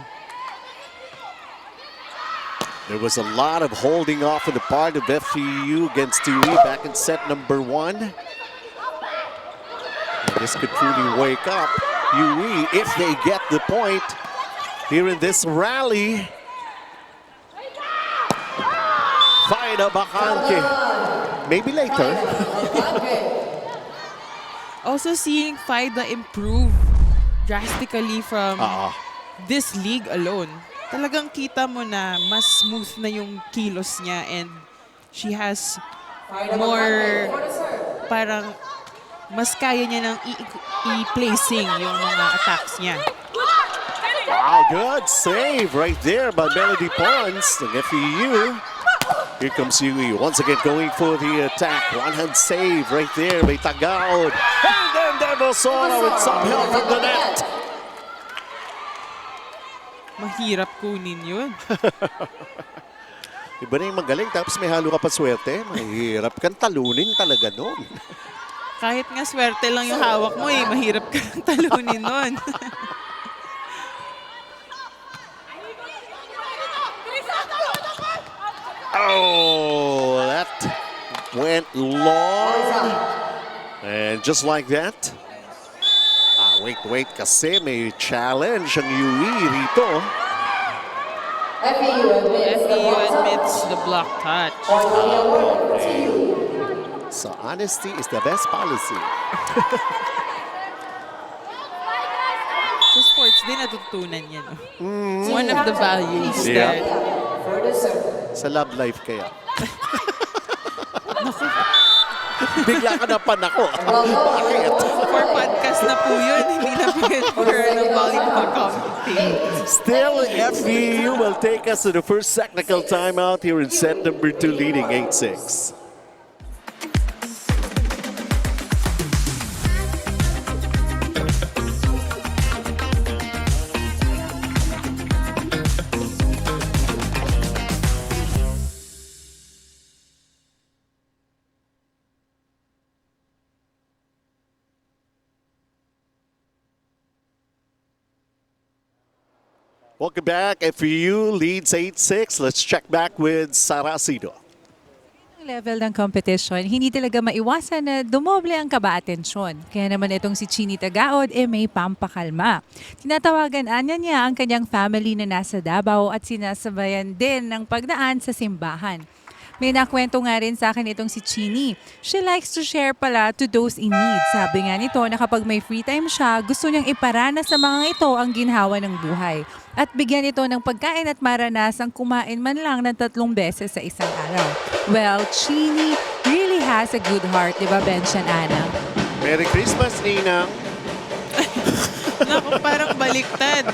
There was a lot of holding off on the part of FEU against UE back in set number 1. And this could truly wake up UE if they get the point here in this rally. Faida Bacante. Maybe later. Also seeing Faida improve drastically from this league alone. Talagang kita mo na mas smooth na yung kilos niya and she has more, parang mas kaya niya nang i-placing yung mga attacks niya. Wow, good save right there by Melody Pons ng FEU. Here comes Yui once again going for the attack. One-hand save right there by Tagaod. And then Devosora with some help from the net. Mahirap kunin yun. Iba na yung magaling tapos may halo ka pa swerte. Mahirap kang talunin talaga nun. Kahit nga swerte lang yung hawak mo eh, mahirap ka lang talunin nun. Oh, that went long. And just like that. Wait, kasi may challenge ang UE rito. FEU admits the block touch. Okay. So honesty is the best policy. Sa sports din natutunan yan. One of the values Yeah. that Sa love life kaya. Bigla ka na panako. Bakit? for podcast na po yun, hindi na for ng volleyball commentating. Still, FEU will take us to the first technical timeout here in set number 2, leading 8-6. Welcome back. FEU leads 8-6. Let's check back with Sarasido. Level ng competition, hindi talaga maiwasan na dumoble ang kaba-atensyon. Kaya naman itong si Chini Tagaod may pampakalma. Tinatawagan niya ang kanyang family na nasa Davao at sinasabayan din ng pagdaan sa simbahan. May nakwento nga rin sa akin itong si Chini. She likes to share pala to those in need. Sabi nga nito na kapag may free time siya, gusto niyang iparana sa mga ito ang ginhawa ng buhay. At bigyan ito ng pagkain at maranasang kumain man lang ng 3 beses sa isang araw. Well, Chini really has a good heart, di ba, Bench and Ana? Merry Christmas, Ninang. Naku, parang baliktad.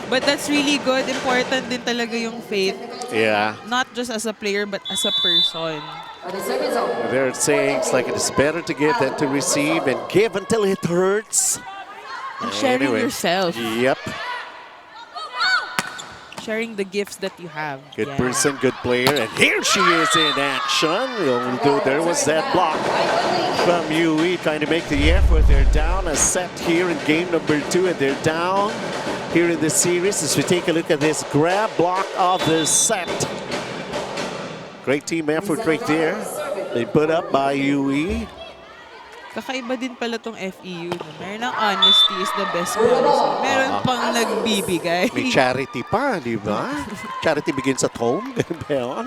But that's really good. Important din talaga yung faith. Yeah. Not just as a player, but as a person. They're saying it's like it's better to give than to receive, and give until it hurts. And sharing yourself. Yep. Sharing the gifts that you have. Good person, good player. And here she is in action. Although there was that block from UE trying to make the effort. They're down a set here in game number 2, and they're down here in the series as we take a look at this grab block of the set. Great team effort right there. They put up by UE. Kakaiba din pala tong FEU. No? Meron ng honesty is the best policy. Meron pang nagbibigay. May charity pa, di ba? Charity begins at home. Ganun ba yun?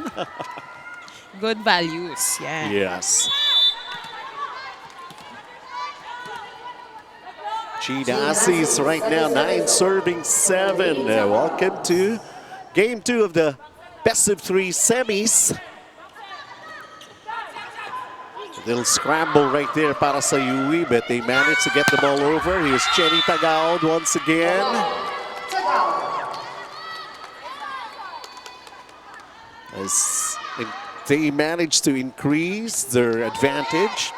Good values. Yeah. Yes. China Asis right now, 9 serving 7. Welcome to game 2 of the best of 3 semis. A little scramble right there para sa UE, but they managed to get the ball over. Here's Chenny Tagaod once again. As they managed to increase their advantage,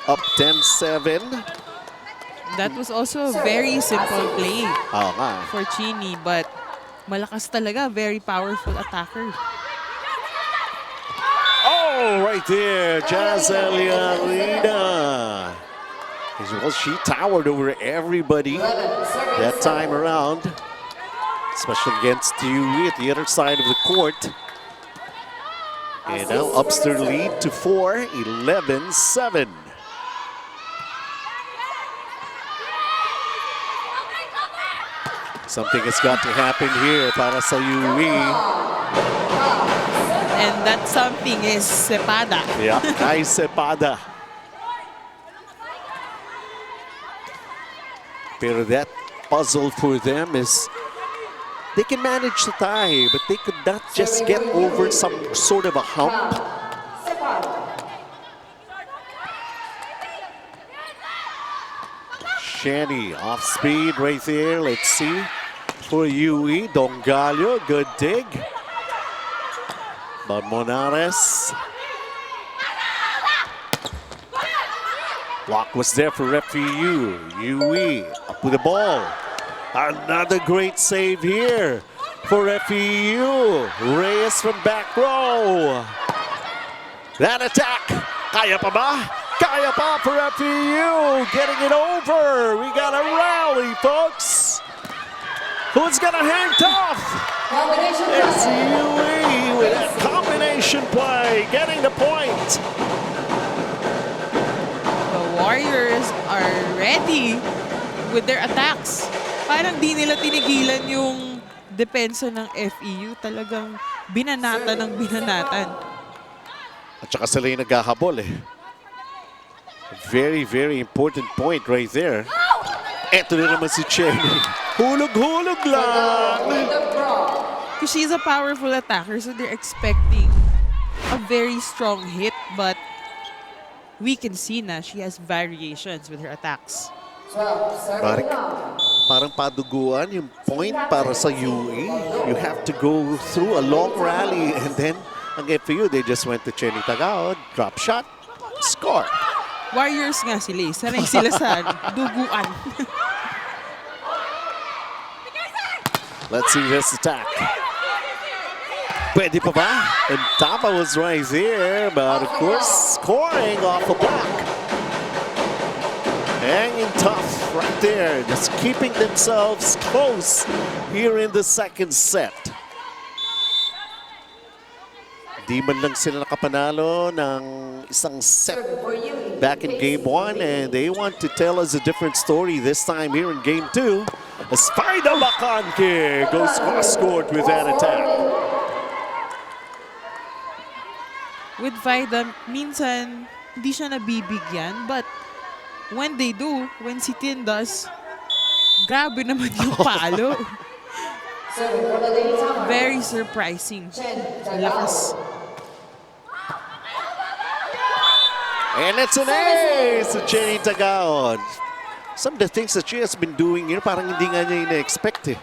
up 10-7. That was also a very simple play nga. for Chini, but malakas talaga, very powerful attacker. Oh, right there, Jazelia Arena. Well, she towered over everybody that time around, especially against UE at the other side of the court. And now ups their lead to 4, 11-7. Something has got to happen here para sa UE. And that something is Cepada. Yeah, Kai Cepada. Pero that puzzle for them is they can manage to tie, but they could not just get over some sort of a hump. Jenny off speed right there. Let's see. For UE, Dongalio, good dig. But Monares. Block was there for FEU. UE up with the ball. Another great save here for FEU. Reyes from back row. That attack. Kaya pa ba? Kaya pa for FEU. Getting it over. We got a rally, folks. Who's gonna hang tough? It's UE with a combination play. Getting the point. The Warriors are ready with their attacks. Parang di nila tinigilan yung depensa ng FEU. Talagang binanatan ng binanatan. At saka sila yung naghahabol eh. Very, very important point right there. Eto na naman si Cheney. Hulog-hulog lang. Because she's a powerful attacker, so they're expecting a very strong hit. But we can see na she has variations with her attacks. Parang paduguan yung point para sa UE. You have to go through a long rally and then ang FEU, they just went to Cheney Tagaod, drop shot, score. Warriors nga sila eh. Sanay sila sa duguan. Let's see this attack. Pwede pa ba? And Tapa was right there, but of course, scoring off a block. Hanging tough right there, just keeping themselves close here in the second set. Di man lang sila nakapanalo ng isang set back in game 1, and they want to tell us a different story this time here in game 2. As Spider Lacanque goes cross-court with that attack. With Vida, minsan hindi siya nabibigyan, but when they do, when si Tin does, grabe naman yung palo. Very surprising. Lakas. And it's an ace to Jenny Tagaon. Some of the things that she has been doing here, parang hindi nga niya ina-expect eh.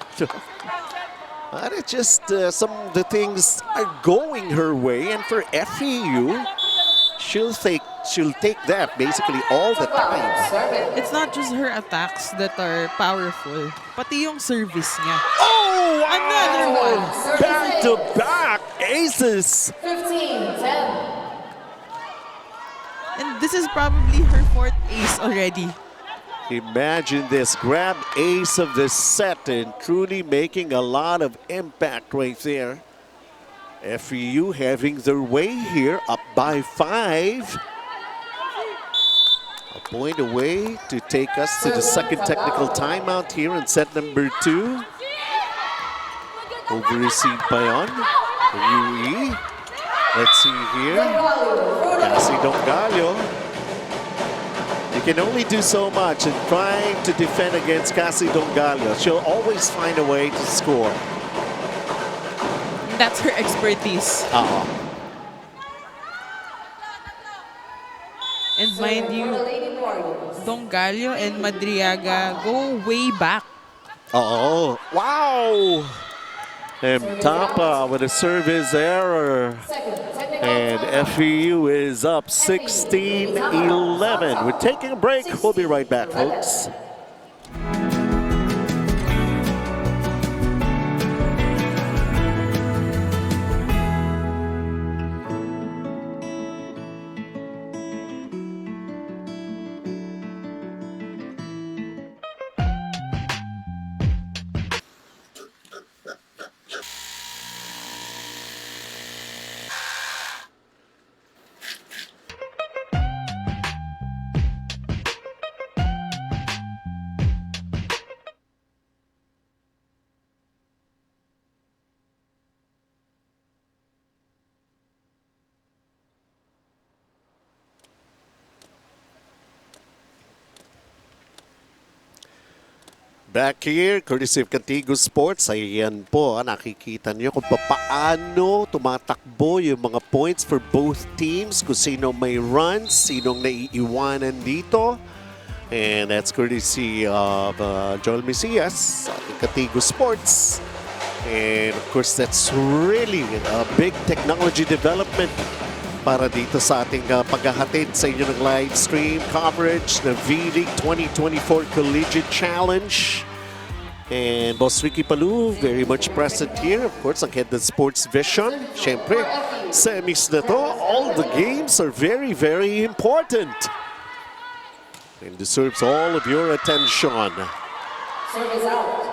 But it's just some of the things are going her way, and for FEU, she'll take that basically all the time. It's not just her attacks that are powerful, pati yung service niya. Oh, wow! Another one. Back-to-back aces. 15-10. And this is probably her 4th ace already. Imagine this, grab ace of the set and truly making a lot of impact right there. FEU having their way here, up by 5. A point away to take us to the second technical timeout here in set number 2. Over-received by on UE. Let's see here. Cassie Dongalio. You can only do so much in trying to defend against Cassie Dongalio. She'll always find a way to score. That's her expertise. And mind you, Dongalio and Madriaga go way back. Wow! And Tapa with a service error. And FEU is up 16-11. We're taking a break. We'll be right back, folks. Back here, courtesy of Cantigo Sports, ayan po, nakikita niyo kung paano tumatakbo yung mga points for both teams, kung sino may runs, sinong naiiwanan dito. And that's courtesy of Joel Mesias, ating Katigo Sports. And of course, that's really a big technology development para dito sa ating paghahatid sa inyo ng live stream coverage ng V-League 2024 Collegiate Challenge. And Boss Ricky Palou, very much present here. Of course, ang head ng Sports Vision. Siyempre, semis na to. All the games are very, very important. And deserves all of your attention. Service out.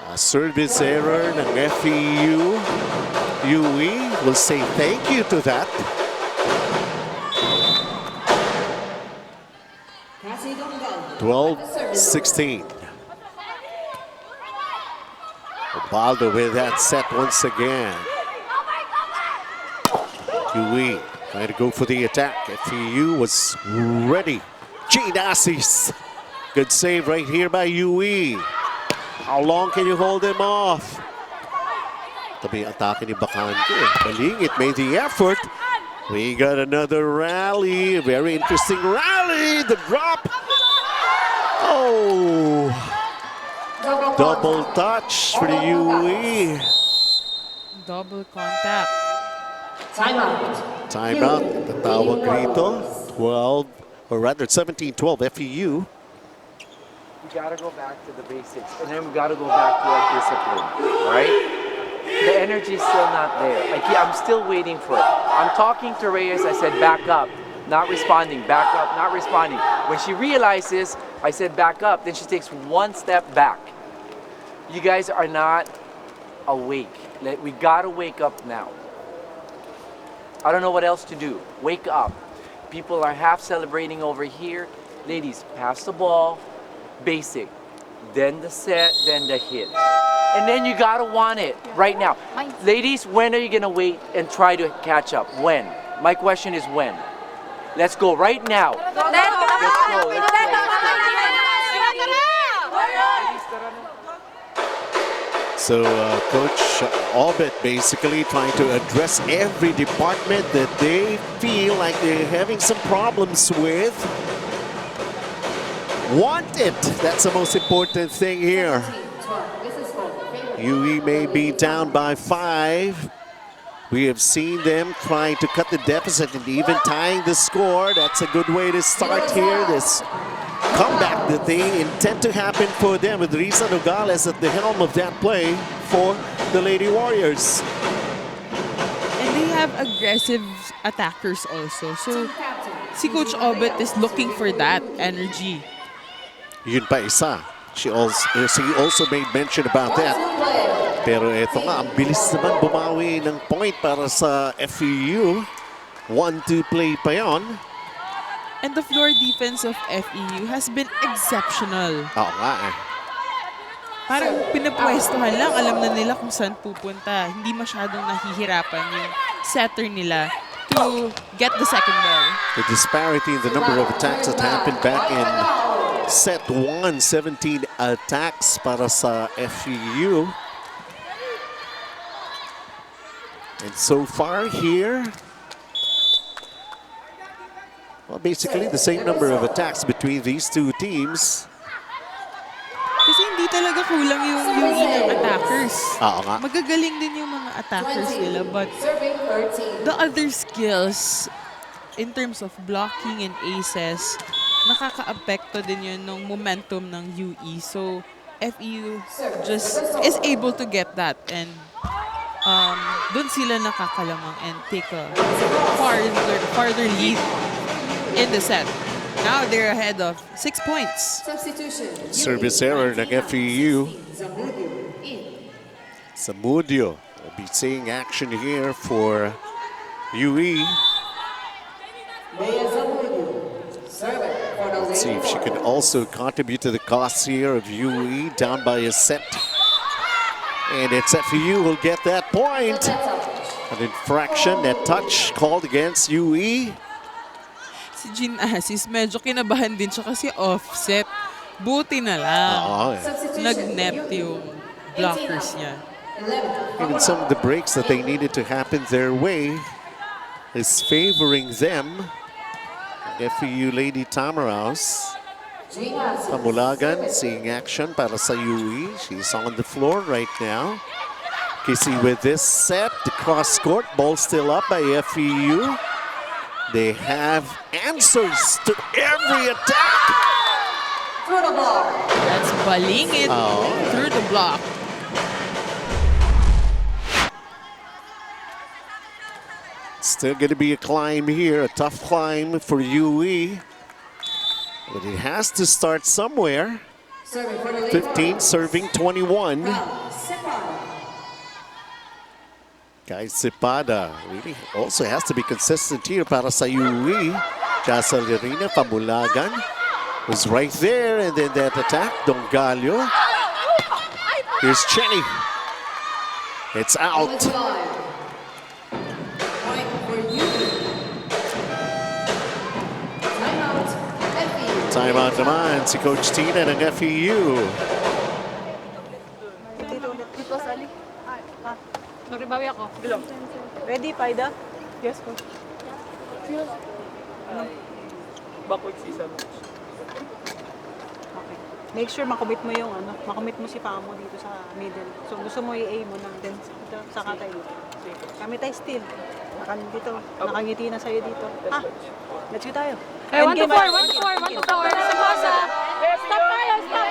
A service error ng FEU. UE will say thank you to that. 12-16. Obaldo with that set once again. UE trying to go for the attack. FEU was ready. Gene Assis. Good save right here by UE. How long can you hold him off? Tabi atake ni Bacante. Balingit made the effort. We got another rally. Very interesting rally. The drop. Oh. Double touch for the UE. Double contact. Timeout. Timeout. Tatawag rito. 12, or rather 17-12 FEU. We gotta go back to the basics, and then we gotta go back to our discipline, right? The energy is still not there. I'm still waiting for it. I'm talking to Reyes, I said back up, not responding, back up, not responding. When she realizes, I said back up, then she takes one step back. You guys are not awake. We gotta wake up now. I don't know what else to do. Wake up. People are half celebrating over here. Ladies, pass the ball, basic. Then the set, then the hit. And then you gotta want it right now. Ladies, when are you gonna wait and try to catch up? When? My question is when. Let's go right now. Let's go. Let's go. So Coach Obet basically trying to address every department that they feel like they're having some problems with. Want it. That's the most important thing here. UE may be down by 5. We have seen them trying to cut the deficit and even tying the score. That's a good way to start here. This comeback that they intend to happen for them with Risa Nogales at the helm of that play for the Lady Warriors. And they have aggressive attackers also. So, si Coach Obet is looking for that energy. Yun pa isa. She also made mention about that. Pero eto nga, ang bilis naman bumawi ng point para sa FEU. 1-2 play pa yon. And the floor defense of FEU has been exceptional. Oo nga eh. Parang pinapwestuhan lang, alam na nila kung saan pupunta. Hindi masyadong nahihirapan yung setter nila to get the second ball. The disparity in the number of attacks that happened back in set 1, 17 attacks para sa FEU. And so far here, well, basically the same number of attacks between these two teams. Kasi hindi talaga kulang yung ng attackers. Oo nga. Magagaling din yung mga attackers nila, but the other skills in terms of blocking and aces, nakaka-apekto din yun ng momentum ng UE. So, FEU just is able to get that, and doon sila nakakalamang and take a farther lead in the set. Now they're ahead of 6 points. Service error ng FEU. Zamudio will be seeing action here for UE. Let's see if she can also contribute to the costs here of UE, down by a set. And it's FEU who'll get that point. An infraction, that touch called against UE. Si Jean Assis, medyo kinabahan din siya kasi offset. Buti na lang. Nag-net yung blockers niya. Even some of the breaks that they needed to happen their way is favoring them. FEU Lady Tamaraos. Pamulagan seeing action para sa UE. She's on the floor right now. Kissy with this set, the cross court, ball still up by FEU. They have answers to every attack. Through the block. That's balingit through the block. Still going to be a climb here, a tough climb for UE. But it has to start somewhere. 15 serving 21. Guy Cipada really also has to be consistent here para sa UE. Jazal Yarina, Pamulagan was right there, and then that attack, Dongalio. Here's Chenny. It's out. Timeout naman si Coach Tina ng FEU. Magribawi ako. Ready, Paida? Yes, coach. Backward season. Okay. Make sure makomit mo yung makomit mo si paa mo dito sa middle. So gusto mo i-aim mo ng dito sa katay dito. Kami tayo still. Nakangiti na sa'yo dito. Let's go tayo. Hey, 1 to 4, 1 to 4, 1 to 4. Stop tayo, stop.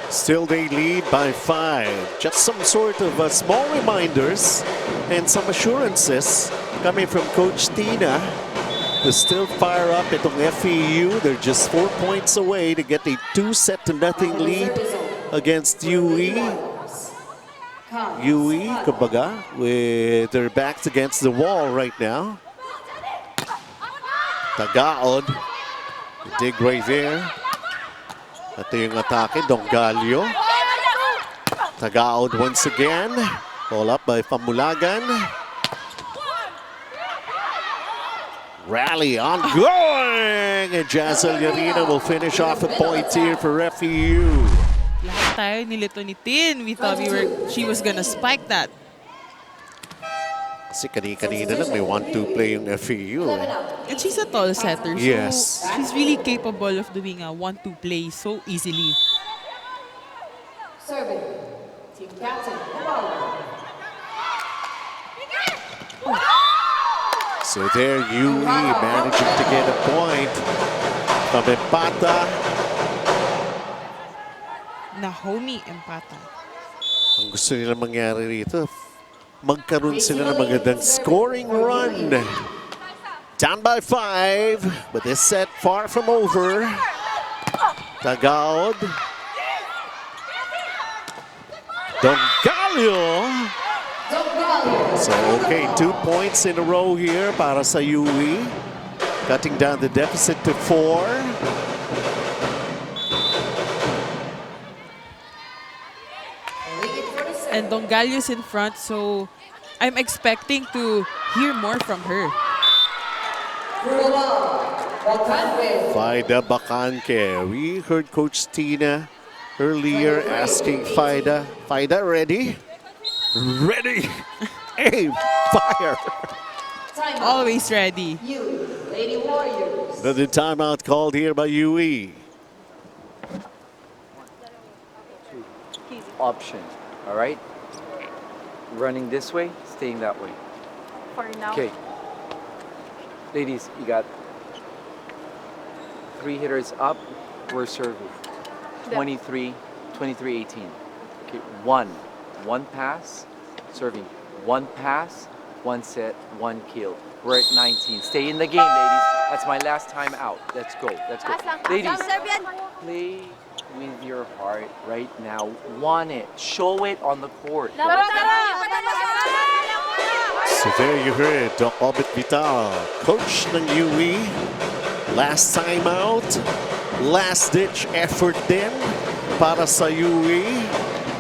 Still they lead by 5. Just some sort of small reminders and some assurances coming from Coach Tina to still fire up itong FEU. They're just 4 points away to get a 2-0 lead against UE. UE, kumbaga, with their backs against the wall right now. Tagaod, dig right there. Ito yung atake, Dongalio. Tagaod once again. Ball up by Pamulagan. Rally ongoing! And Jazal Yarina will finish off a point here for FEU. Lahat tayo nilito ni Tin. We thought she was gonna spike that. Kasi kanina lang may 1-2 play yung FEU. And she's a tall setter. Yes. So she's really capable of doing a 1-2 play so easily. Serving. Team captain. So there UE managing to get a point from Empata. Nahomi Empata. Ang gusto nila mangyari rito, magkaroon sila ng magandang scoring run. Down by 5, but this set far from over. Tagaod. Dongalio. So okay, 2 points in a row here para sa UE. Cutting down the deficit to 4. And Dongalio's in front, so I'm expecting to hear more from her. Faida Bacanque. We heard Coach Tina earlier asking Faida, ready? Ready! Aim! Fire! Always ready. Lady Warriors. Another timeout called here by UE. Option, all right? Running this way, staying that way. For now. Okay. Ladies, you got 3 hitters up. We're serving. 23-18. Okay, one pass, serving. 1 pass, 1 set, 1 kill. We're at 19. Stay in the game, ladies. That's my last time out. Let's go. Let's go. Ladies, play with your heart right now. Want it. Show it on the court. So there you heard Doc Obit Vital, coach ng UE. Last time out, last ditch effort din para sa UE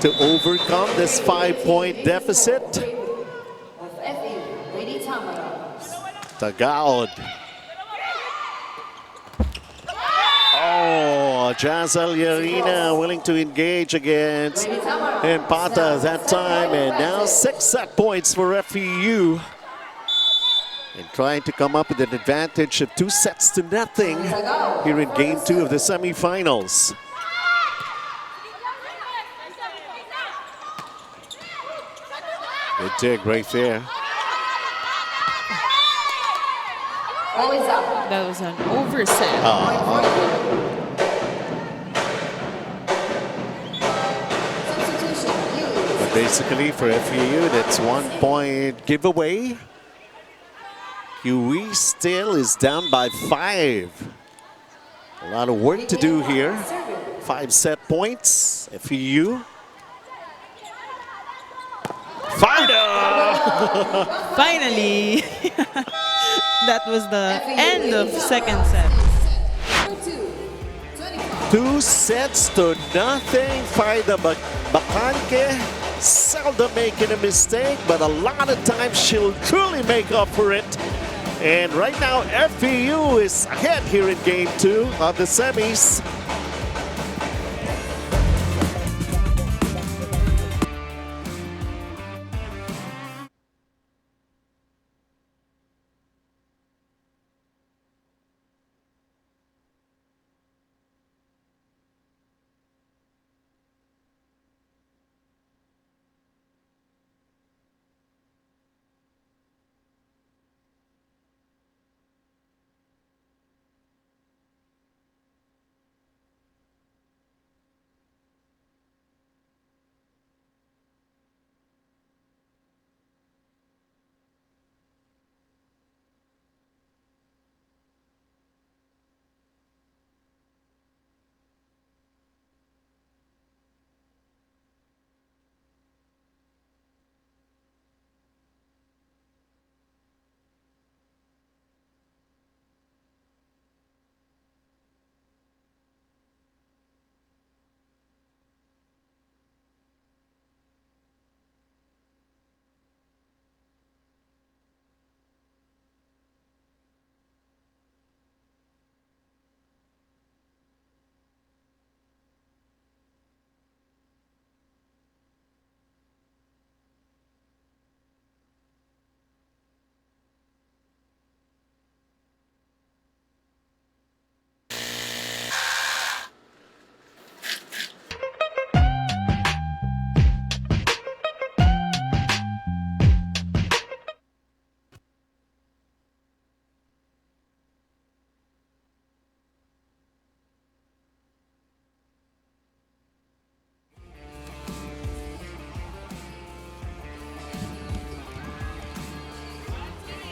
to overcome this 5-point deficit. Tagaod. Oh, Jazal Yarina willing to engage against Empata that time, and now 6 set points for FEU. and trying to come up with an advantage of 2-0 here in Game 2 of the semifinals. Good dig right there. That was an overset. But basically for FEU, that's 1 point giveaway. UE still is down by 5. A lot of work to do here. 5 set points, FEU. Finally! That was the end of second set. 2-0. Faida Bacanque, seldom making a mistake, but a lot of times she'll truly make up for it. And right now, FEU is ahead here in Game 2 of the semis.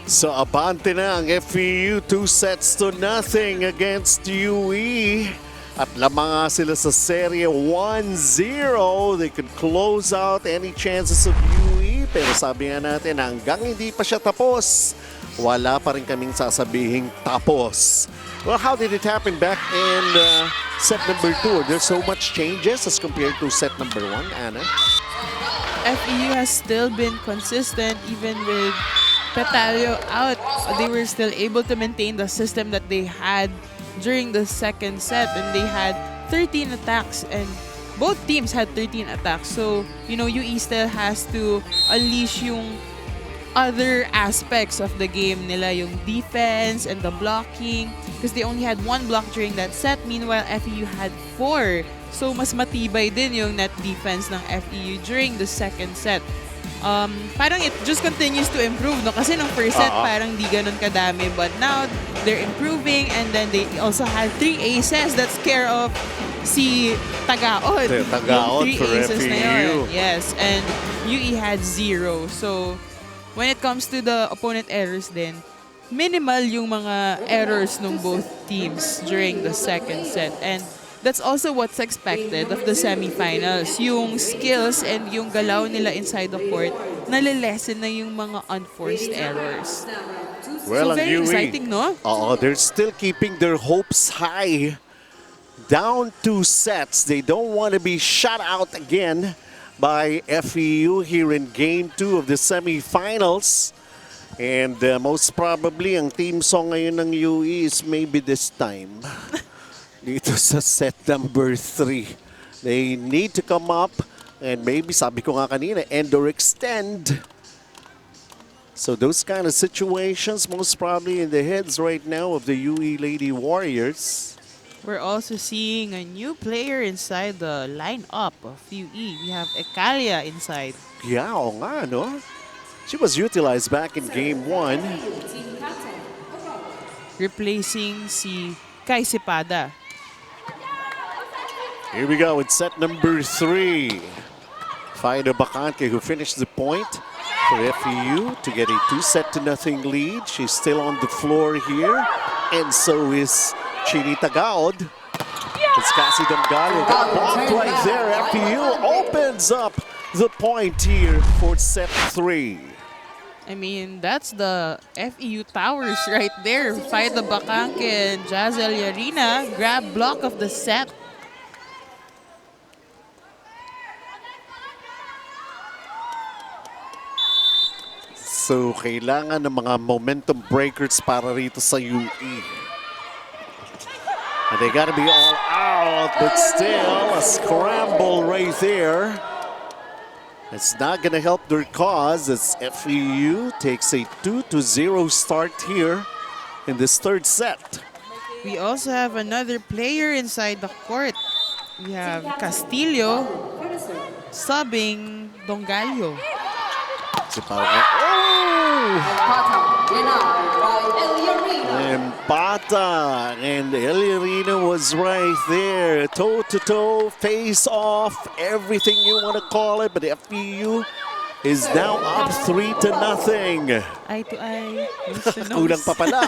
So abante na ang FEU, 2-0 against UE. At lamang nga sila sa serye 1-0. They could close out any chances of UE. Pero sabi nga natin, hanggang hindi pa siya tapos, wala pa rin kaming sasabihing tapos. Well, how did it happen back in set number 2? There's so much changes as compared to set number 1, Anna. FEU has still been consistent even with Petalio out. They were still able to maintain the system that they had during the second set, and they had 13 attacks, and both teams had 13 attacks. So, you know, UE still has to unleash yung other aspects of the game nila, yung defense and the blocking, because they only had 1 block during that set. Meanwhile, FEU had 4. So, mas matibay din yung net defense ng FEU during the second set. Parang it just continues to improve, no? Kasi nung first set, parang di ganun kadami. But now, they're improving, and then they also had 3 aces that scare off si Tagaod. Tagaod yung 3 for aces na yun. FEU. Yes, and UE had 0. So, when it comes to the opponent errors din, minimal yung mga errors ng both teams during the second set. And that's also what's expected of the semifinals. Yung skills and yung galaw nila inside the court, nalilesen na yung mga unforced errors. Well, so very UE, exciting, no? They're still keeping their hopes high. Down 2 sets. They don't want to be shut out again by FEU here in Game 2 of the semifinals. And most probably, ang team song ngayon ng UE is Maybe This Time. Dito sa set number 3. They need to come up and maybe, sabi ko nga kanina, end or extend. So those kind of situations most probably in the heads right now of the UE Lady Warriors. We're also seeing a new player inside the lineup of UE. We have Ekalia inside. Yeah, oo nga, no? She was utilized back in game 1. Replacing si Kai Sipada. Here we go with set number 3. Faida Bacante, who finished the point for FEU to get a 2-0 lead. She's still on the floor here. And so is Chinita Gaod. It's Cassie Dongallo. Got blocked right there. FEU opens up the point here for set 3. I mean, that's the FEU towers right there. Faida Bacante and Jazel Yarina grab block of the set. So, kailangan ng mga momentum breakers para rito sa UE. And they gotta be all out, but still, a scramble right there. It's not gonna help their cause as FEU takes a 2-0 start here in this third set. We also have another player inside the court. We have Castillo subbing Dongallo. Si Paula. Oh! Empata. And Eliarina was right there. Toe-to-toe, face-off, everything you want to call it. But the FEU is now up 3-0. Eye to eye. Nose to nose. Kulang pa pala.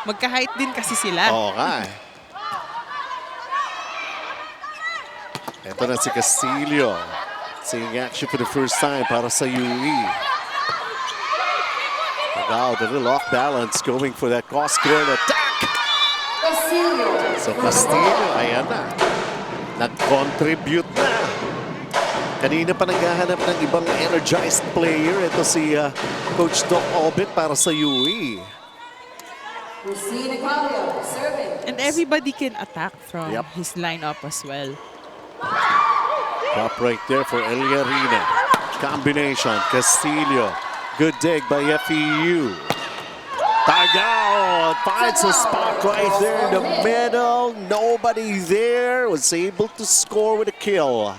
Magka-height din kasi sila. Oo nga. Ito na si Castillo. Seeing action for the first time para sa UE. Wow, the little off balance going for that cross-court attack. So Castillo, ayan na. Nag-contribute na. Kanina pa naghahanap ng ibang energized player. Ito si Coach Doc Obit para sa UE. And everybody can attack from his lineup as well. Drop right there for Eliarina. Combination, Castillo. Good dig by FEU. Tagao finds a spot right there in the middle. Nobody there. Was able to score with a kill.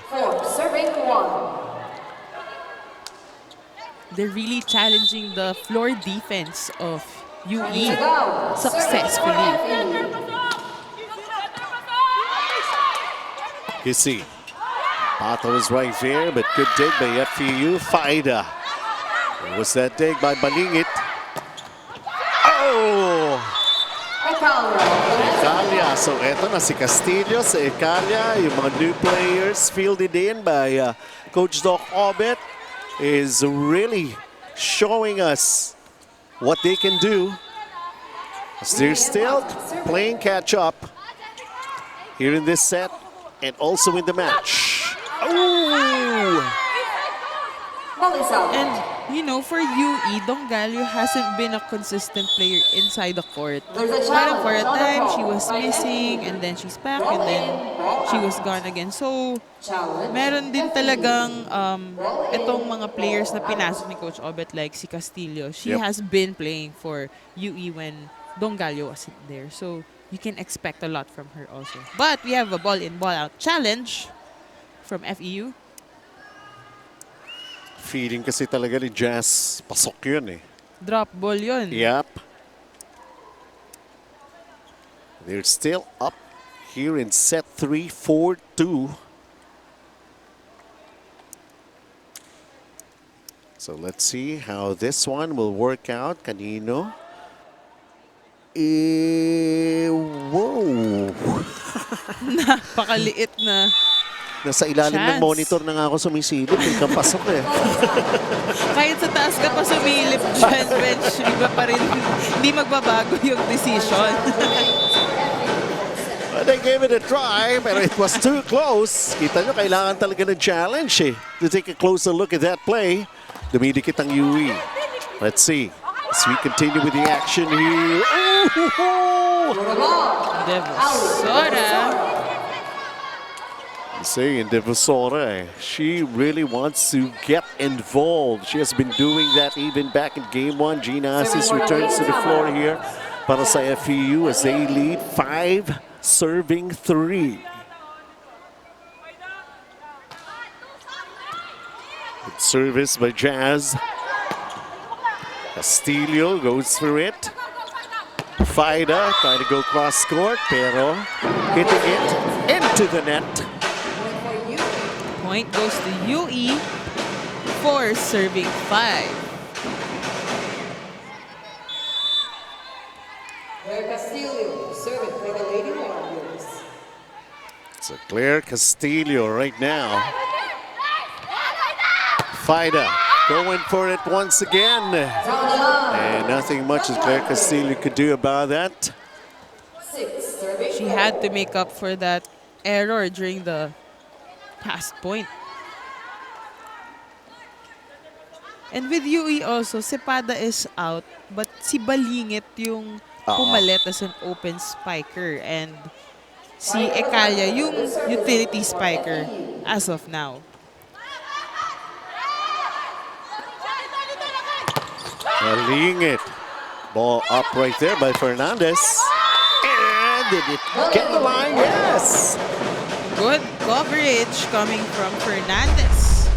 They're really challenging the floor defense of UE successfully. You see, Pato is right there, but good dig by FEU. Faida. It was that dig by Balingit. Oh! Ekalia. So eto na si Castillo, si Ekalia. Yung mga new players fielded in by Coach Doc Obet is really showing us what they can do. As they're still playing catch up here in this set and also in the match. Oh! And, you know, for UE, Dongallo hasn't been a consistent player inside the court. Parang for a time, she was missing, and then she's back, and then she was gone again. So, meron din talagang itong mga players na pinasok ni Coach Obet like si Castillo. She has been playing for UE when Dongallo wasn't there. So, you can expect a lot from her also. But we have a ball-in, ball-out challenge from FEU. Feeling kasi talaga ni Jazz, pasok yun eh. Drop ball yun. Yep. They're still up here in set 3, 4-2. So let's see how this one will work out. Kanino? Whoa! Napakaliit na. Nasa ilalim ng monitor na nga ako sumisilip. Hindi kang pasok eh. Kahit sa taas ka pa sumilip dyan, bench, iba pa rin. Hindi magbabago yung decision. They gave it a try, pero it was too close. Kita nyo, kailangan talaga ng challenge eh. To take a closer look at that play. Dumidikit ang UE. Let's see. As we continue with the action here. Devasora. Say in Devasora, she really wants to get involved. She has been doing that even back in game 1. Gina Assis returns to the floor here para sa FEU as they lead 5 serving 3. Good service by Jazz. Castillo goes through it. Faida trying to go cross court, pero hitting it into the net. Point goes to UE for serving 5. Castillo, serving for the Lady Warriors. It's a Claire Castillo right now. Faida going for it once again. And nothing much as Claire Castillo could do about that. She had to make up for that error during the past point. And with UE also, Cepeda is out, but si Balingit yung pumalit as an open spiker, and si Ecalia yung utility spiker as of now. Balingit. Ball up right there by Fernandez. And did it get the line? Yes! Good coverage coming from Fernandez.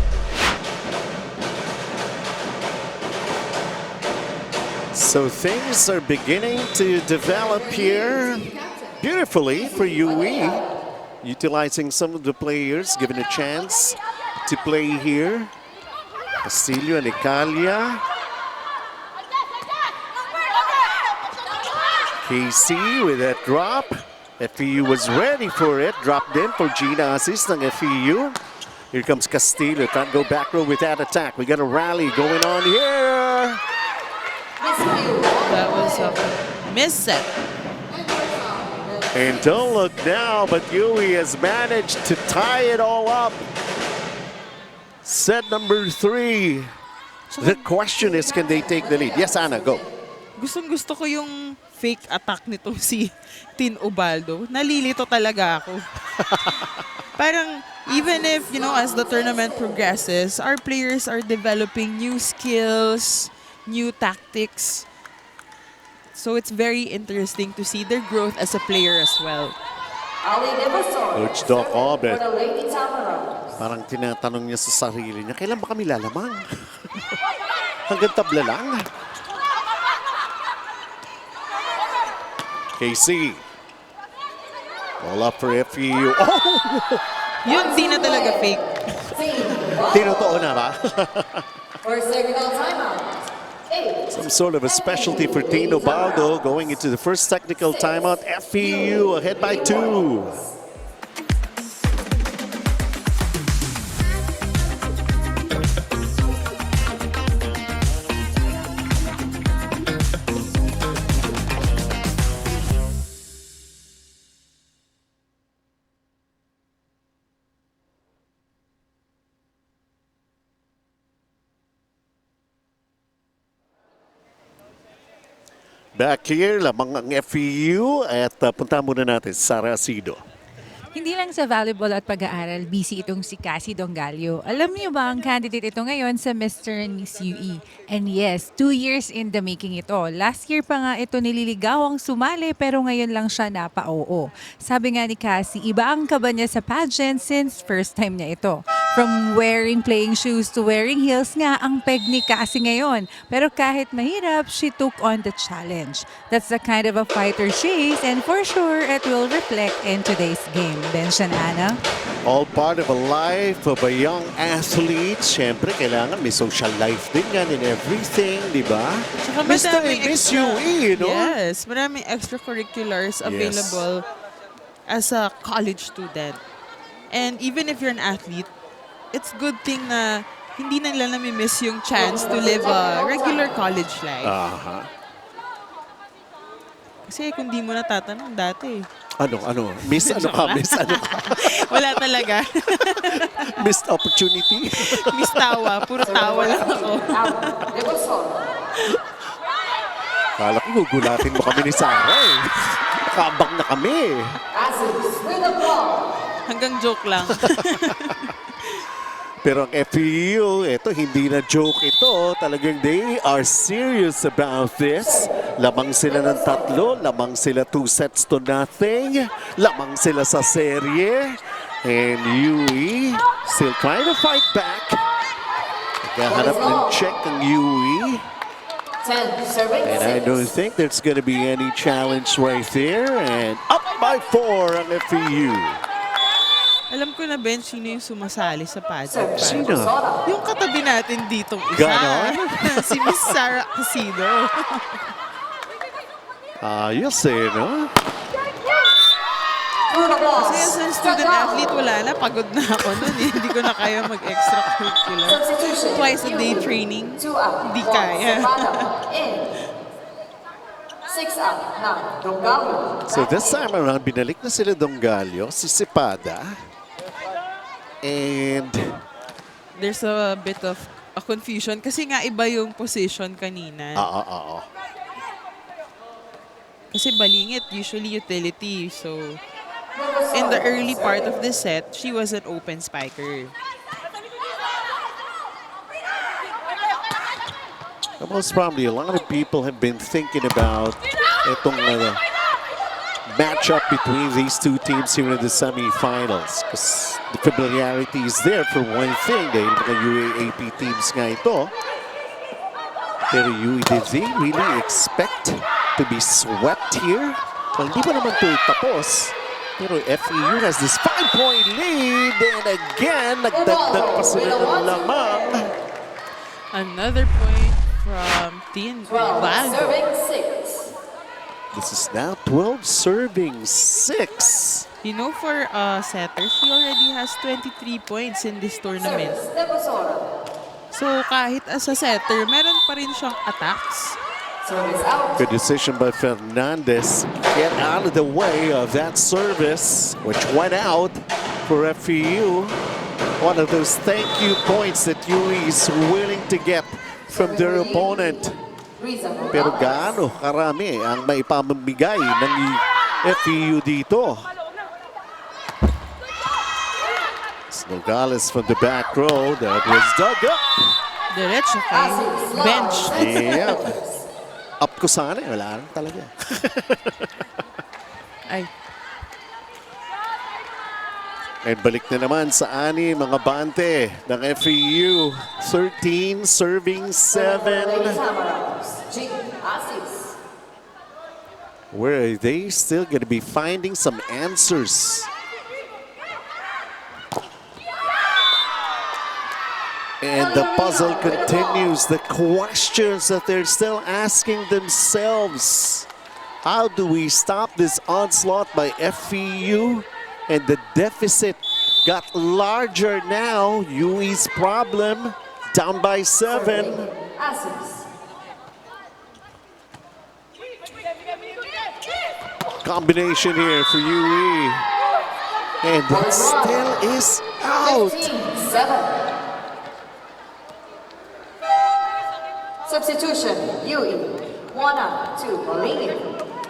So things are beginning to develop here beautifully for UE. Utilizing some of the players, given a chance to play here. Castillo and Ecalia. KC with that drop. FEU was ready for it. Dropped in for Gina Assis ng FEU. Here comes Castillo. Can't go back row with that attack. We got a rally going on here. That was a miss set. And don't look now, but UE has managed to tie it all up. Set number 3. The question is, can they take the lead? Yes, Anna, go. Gustong-gusto ko yung fake attack nito si Tin Ubaldo. Nalilito talaga ako. Parang even if, you know, as the tournament progresses, our players are developing new skills, new tactics. So it's very interesting to see their growth as a player as well. Coach Doc Obet. Parang tinatanong niya sa sarili niya, kailan ba kami lalamang? Hanggang tabla lang. KC. Ball up for FEU. Oh! Yun, di na talaga fake. Tinotoo na ba? First technical timeout. Some sort of a specialty for Tino Baldo going into the first technical timeout. FEU ahead by 2. Back here, lamang ang FEU at punta muna natin sa Sara Asido. Hindi lang sa volleyball at pag-aaral, busy itong si Cassie Dongalio. Alam niyo ba ang candidate ito ngayon sa Mr. and Miss UE? And yes, 2 years in the making ito. Last year pa nga ito nililigawang sumali pero ngayon lang siya napa-oo. Sabi nga ni Cassie, iba ang kaba niya sa pageant since first time niya ito. From wearing playing shoes to wearing heels nga ang peg ni Cassie ngayon. Pero kahit mahirap, she took on the challenge. That's the kind of a fighter she is, and for sure, it will reflect in today's game. Bench and Anna. All part of a life of a young athlete. Siyempre, kailangan may social life din yan in everything, di ba? Saka Mr. madaming and Miss extra- UE, you know? Yes, maraming extracurriculars available as a college student. And even if you're an athlete, it's good thing na hindi na nila nami-miss yung chance to live a regular college life. Aha. Kasi kung di mo natatanong dati. Ano? Miss ano ka? Miss ano ka? Wala talaga. Missed opportunity? Miss tawa. Puro tawa lang ako. Kala ko gugulatin mo kami ni Sarah eh. Nakabang na kami. Assis with the ball. Hanggang joke lang. Pero ang FEU, ito hindi na joke ito. Talagang they are serious about this. Lamang sila ng 3, lamang sila 2-0. Lamang sila sa serye. And UE still trying to fight back. Naghahanap ng check ang UE. 10 serving And I don't think there's going to be any challenge right there. And up by 4 ang FEU. Alam ko na, Ben, sino yung sumasali sa pageant. Sino? Yung katabi natin ditong isa. Ganon? Si Miss Sarah Casido. Ayos eh, no? Kasi as a student athlete, wala na. Pagod na ako nun. Hindi ko na kaya mag-extracurricular. Twice a day training. Hindi kaya. 6 out ng Dongalio. So this time around, binalik na sila Dongalio, si Sipada. And There's a bit of a confusion kasi nga iba yung position kanina. Kasi balingit, usually utility. So, in the early part of the set, she was an open spiker. most probably a lot of people have been thinking about itong matchup between these two teams here in the semifinals. Because the familiarity is there for one thing. Dahil mga UAAP teams nga ito. Pero UE, did they really expect to be swept here? Well, hindi pa naman ito tapos. Pero FEU has this 5-point lead. And again, nagdagdag pa sila ng lamang. Another point from Team Bago. This is now 12 serving 6. You know, for setter, she already has 23 points in this tournament. So kahit as a setter, meron pa rin siyang attacks. Good decision by Fernandez. Get out of the way of that service, which went out for FEU. One of those thank you points that UE is willing to get from their opponent. Pero gaano karami ang maipamamigay ng FEU dito? Nogales from the back row. That was dug up. Diretso kay bench. Yeah. Up ko sana. Wala lang talaga. Ay. And balik na naman sa ani mga bante ng FEU. 13 serving 7. Where are they still going to be finding some answers? And the puzzle continues. The questions that they're still asking themselves. How do we stop this onslaught by FEU? And the deficit got larger now. UE's problem, down by 7. Combination here for UE. And that still is out. Substitution, UE. 1-2, Collegiate.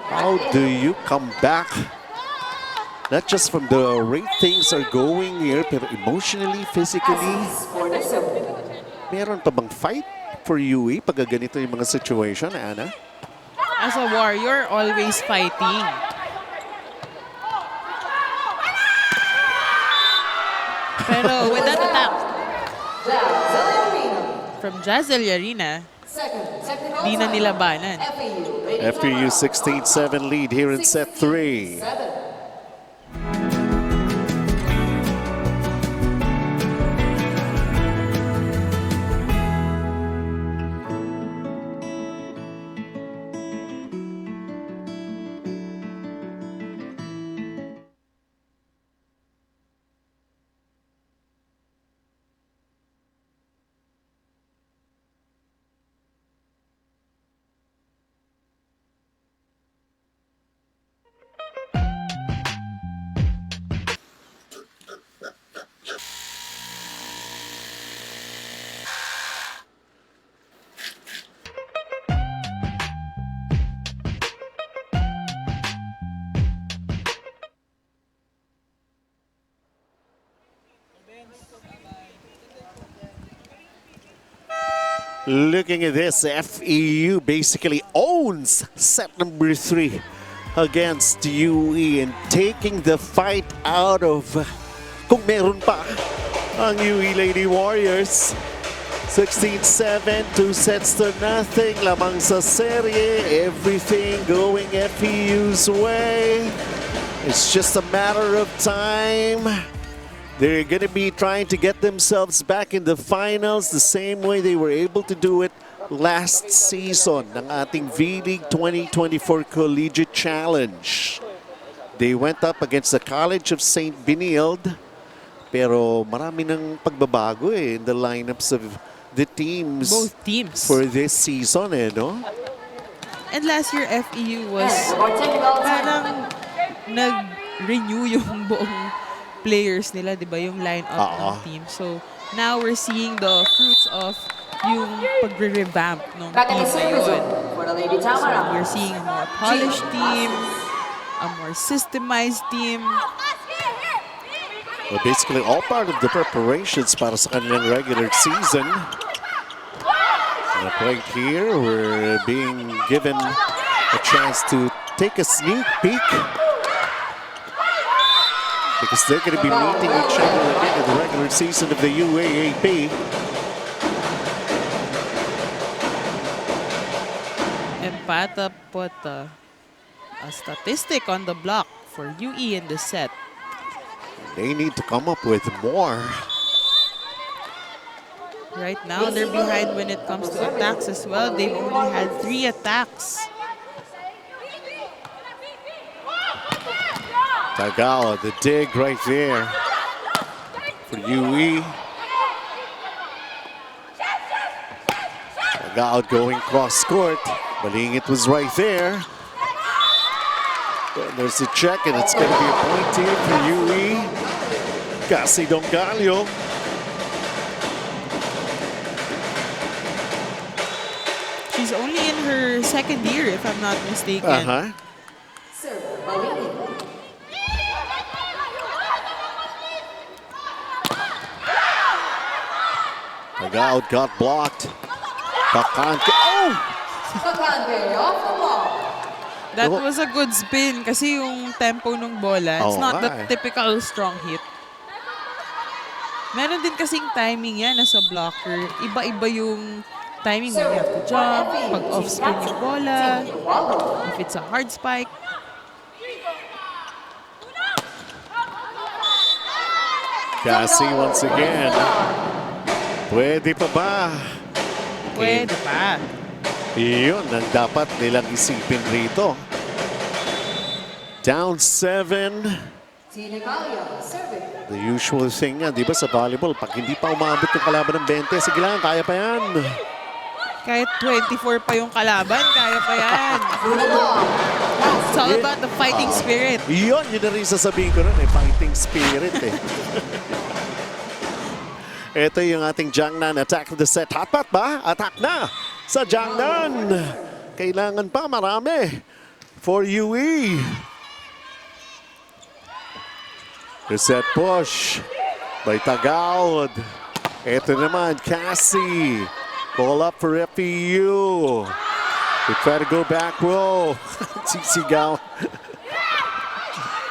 How do you come back? Not just from the rate things are going here, pero emotionally, physically. Meron pa bang fight for UE pag ganito yung mga situation, Ana? As a warrior, always fighting. Pero with that attack from Jazel Arena, di na nilabanan. FEU 16-7 lead here in set 3. Looking at this, FEU basically owns set number 3 against UE and taking the fight out of, kung meron pa, ang UE Lady Warriors. 16-7, 2 sets to nothing, lamang sa serye, everything going FEU's way. It's just a matter of time. They're going to be trying to get themselves back in the finals the same way they were able to do it last season ng ating V-League 2024 Collegiate Challenge. They went up against the College of St. Benilde, pero marami ng pagbabago in the lineups of the teams. Both teams. For this season, no? And last year, FEU was parang nag-renew yung buong players nila, di ba? Yung line-up ng team. So, now we're seeing the fruits of yung pagre-revamp ng team na yun. So, we're seeing a more polished team, a more systemized team. Well, basically all part of the preparations para sa kanilang regular season. And right here, we're being given a chance to take a sneak peek because they're going to be meeting each other again in the regular season of the UAAP. And Pata put a statistic on the block for UE in the set. They need to come up with more. Right now, they're behind when it comes to attacks as well. They've only had 3 attacks. Tagawa, the dig right there for UE. Tagawa going cross court. Malingit was right there. And there's the check, and it's going to be a point here for UE. Cassie Dongalio. She's only in her 2nd year, if I'm not mistaken. Tagawa got blocked. Bakante. Oh! That was a good spin kasi yung tempo ng bola, it's not the typical strong hit. Meron din kasing timing yan nasa blocker. Iba-iba yung timing when you have to jump, pag off-spin yung bola, if it's a hard spike. Cassie once again. Pwede pa ba? Pwede pa. Yun ang dapat nilang isipin rito. Down 7. The usual thing nga, di ba sa volleyball, pag hindi pa umabot yung kalaban ng 20, sige lang, kaya pa yan. Kahit 24 pa yung kalaban, kaya pa yan. It's all about the fighting spirit. Yun na rin sasabihin ko rin, fighting spirit eh. Ito yung ating Jiangnan attack of the set. Hotpot ba? Attack na sa Jiangnan. Kailangan pa marami for UE. The set push by Tagaud. Ito naman, Cassie. Ball up for FEU. They try to go back row. Sisigaw.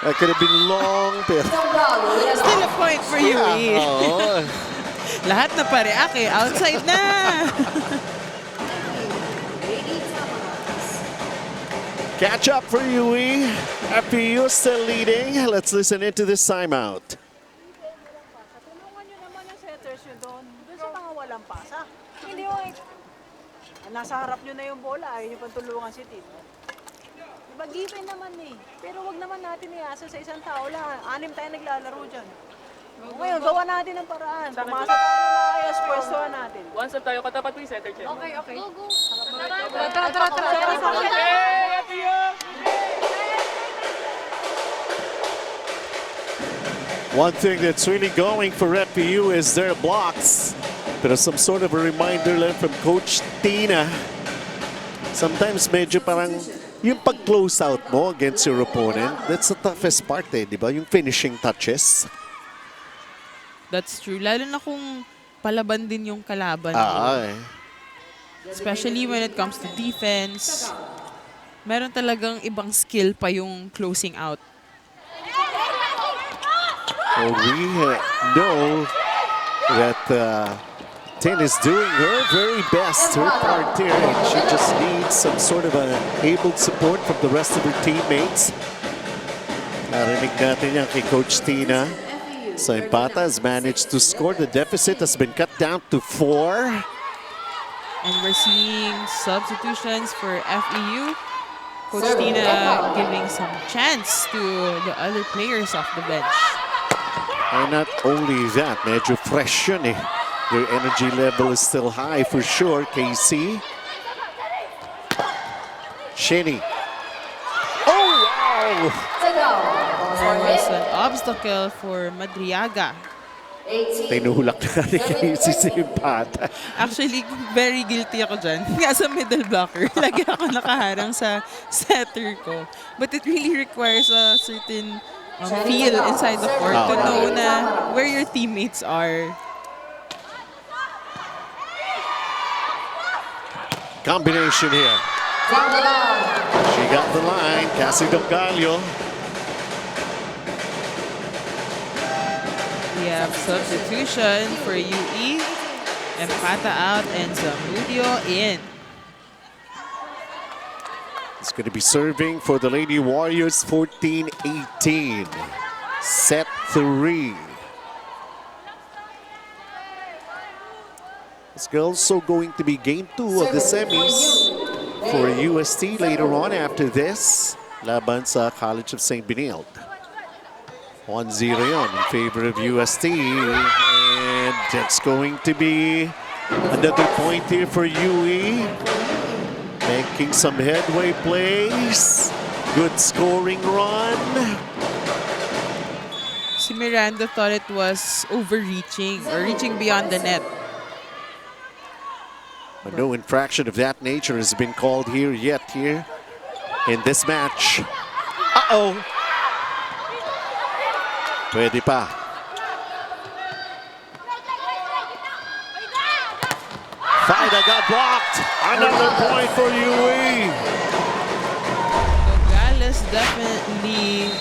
That could have been long. Pero still a point for UE. Oh. Lahat na pareak eh. Outside na. Catch up for UE. FEU still leading. Let's listen into this timeout. Tulungan nyo naman yung setters nyo doon. Doon sa mga walang pasa. Hindi yung nasa harap nyo na yung bola. Ayaw nyo pang tulungan si team. Diba given naman eh. Pero wag naman natin iasa sa isang tao lang. 6 tayo naglalaro dyan. Ngayon, gawa natin ang paraan. Pumasa tayo ng maayos, pwestuhan natin. Once up tayo, katapat mo yung center check. Okay, okay. Go, go. Tara. One thing that's really going for FEU is their blocks. There's some sort of a reminder lang from Coach Tina. Sometimes medyo parang yung pag-close out mo against your opponent, that's the toughest part eh, di ba? Yung finishing touches. That's true. Lalo na kung palaban din yung kalaban mo. Ah, Especially when it comes to defense. Meron talagang ibang skill pa yung closing out. well, we know that Tin is doing her very best, her part there, and she just needs some sort of able support from the rest of her teammates. Narinig natin yan kay Coach Tina. So Empata has managed to score. The deficit has been cut down to 4. And we're seeing substitutions for FEU. Coach Tina giving some chance to the other players off the bench. And not only that, medyo fresh yun eh. Their energy level is still high for sure. KC. Shinny. Oh, wow! There was an obstacle for Madriaga. Tinulak na ni KC si Empata. Actually, very guilty ako dyan. Nga sa middle blocker, lagi ako nakaharang sa setter ko. But it really requires a certain feel inside the court to know na where your teammates are. Combination here. She got the line. Cassie Dongalio. We have substitution for UE. Empata out and Zamudio in. It's going to be serving for the Lady Warriors 14-18. Set 3. It's also going to be game 2 of the semis for UST later on after this. Laban sa College of St. Benilde. 1-0 yon in favor of UST. And that's going to be another point here for UE. Making some headway plays. Good scoring run. Si Miranda thought it was overreaching or reaching beyond the net. But no infraction of that nature has been called here yet here in this match. Uh-oh. Pwede pa. Fida got blocked. Another point for UE. Nogales definitely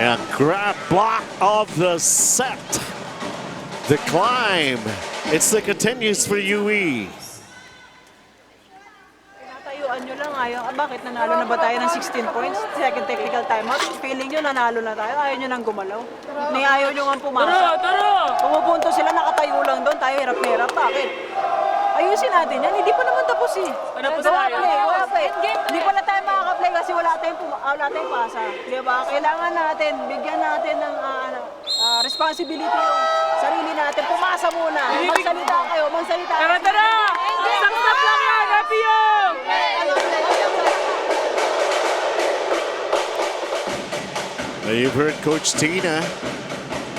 And grab block of the set. The climb. It still continues for UE. Natayuan nyo lang, ayaw. Bakit nanalo na ba tayo ng 16 points? Second technical timeout. Feeling nyo nanalo na tayo, ayaw nyo nang gumalaw. Ayaw nyo nga pumasok. Pumupunto sila, nakatayo lang doon. Tayo hirap na hirap. Bakit? Ayusin natin yan. Hindi pa naman tapos eh. Wala pa eh. Hindi pa na tayo makaka-play kasi wala tayong pasa. Diba? Kailangan natin, bigyan natin ng responsibility yung sarili natin. Pumasa muna. Magsalita kayo. Magsalita. Tara! Saksap lang yan! FEU! Now you've heard Coach Tina.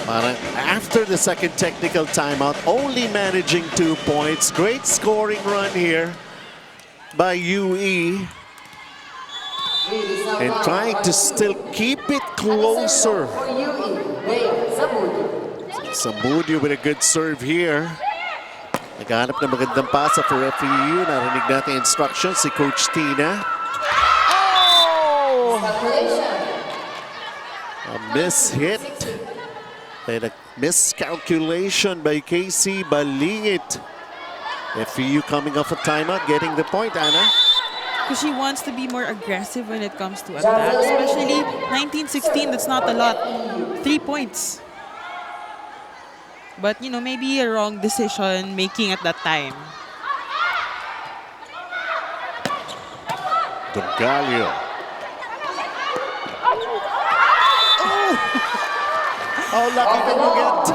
Parang after the second technical timeout, only managing 2 points. Great scoring run here by UE. And trying to still keep it closer. Zamudio with a good serve here. Naghanap na magandang pasa for FEU. Narinig natin instructions si Coach Tina. Oh! A miss hit. And a miscalculation by KC Balingit. FEU coming off a timeout, getting the point, Anna. because she wants to be more aggressive when it comes to attack, especially 19-16. That's not a lot. 3 points. But, you know, maybe a wrong decision making at that time. Dongalio. Oh, lucky to get.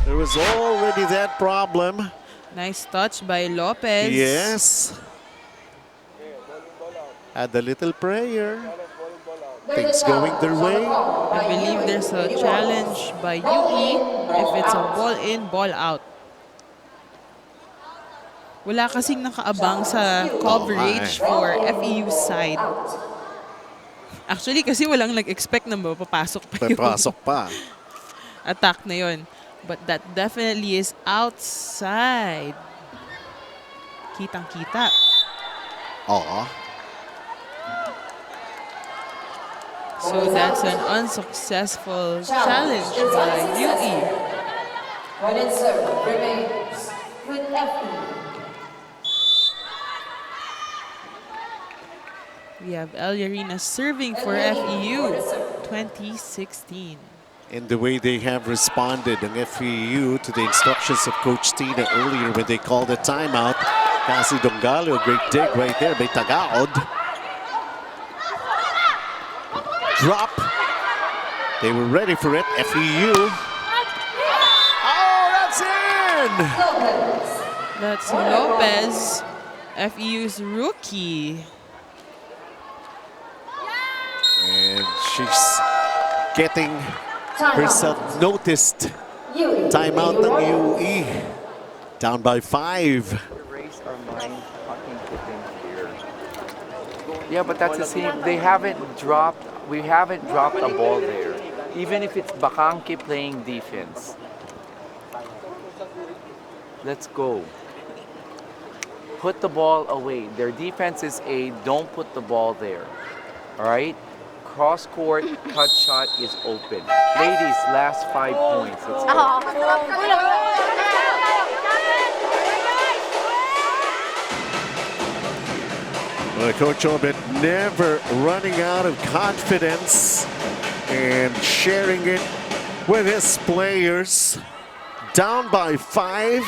There was already that problem. Nice touch by Lopez. Yes. Had a little prayer. Things going their way. I believe there's a challenge by UE if it's a ball in, ball out. Wala kasing nakaabang sa coverage for FEU side. Actually, kasi walang nag-expect na mapapasok pa yung Papasok pa. attack na yun. But that definitely is outside. Kitang-kita. Oo. So that's an unsuccessful challenge by UE. Point and serve remains with FEU. We have Eliarina serving for FEU 2016. In the way they have responded ng FEU to the instructions of Coach Tina earlier when they called a timeout. Cassie Dongalio, great dig right there by Tagaod. Drop. They were ready for it. FEU. Oh, that's in! That's Lopez, FEU's rookie. And she's getting herself noticed. Timeout ng UE. Down by 5. Erase our mind fucking kidding here. Yeah, but that's the same. They haven't dropped. We haven't dropped a ball there. Even if it's Bakanke playing defense. Let's go. Put the ball away. Their defense is A. Don't put the ball there. All right. Cross court cut shot is open. Ladies, last 5 points. Let's go. Well, Coach Obed never running out of confidence and sharing it with his players. Down by 5.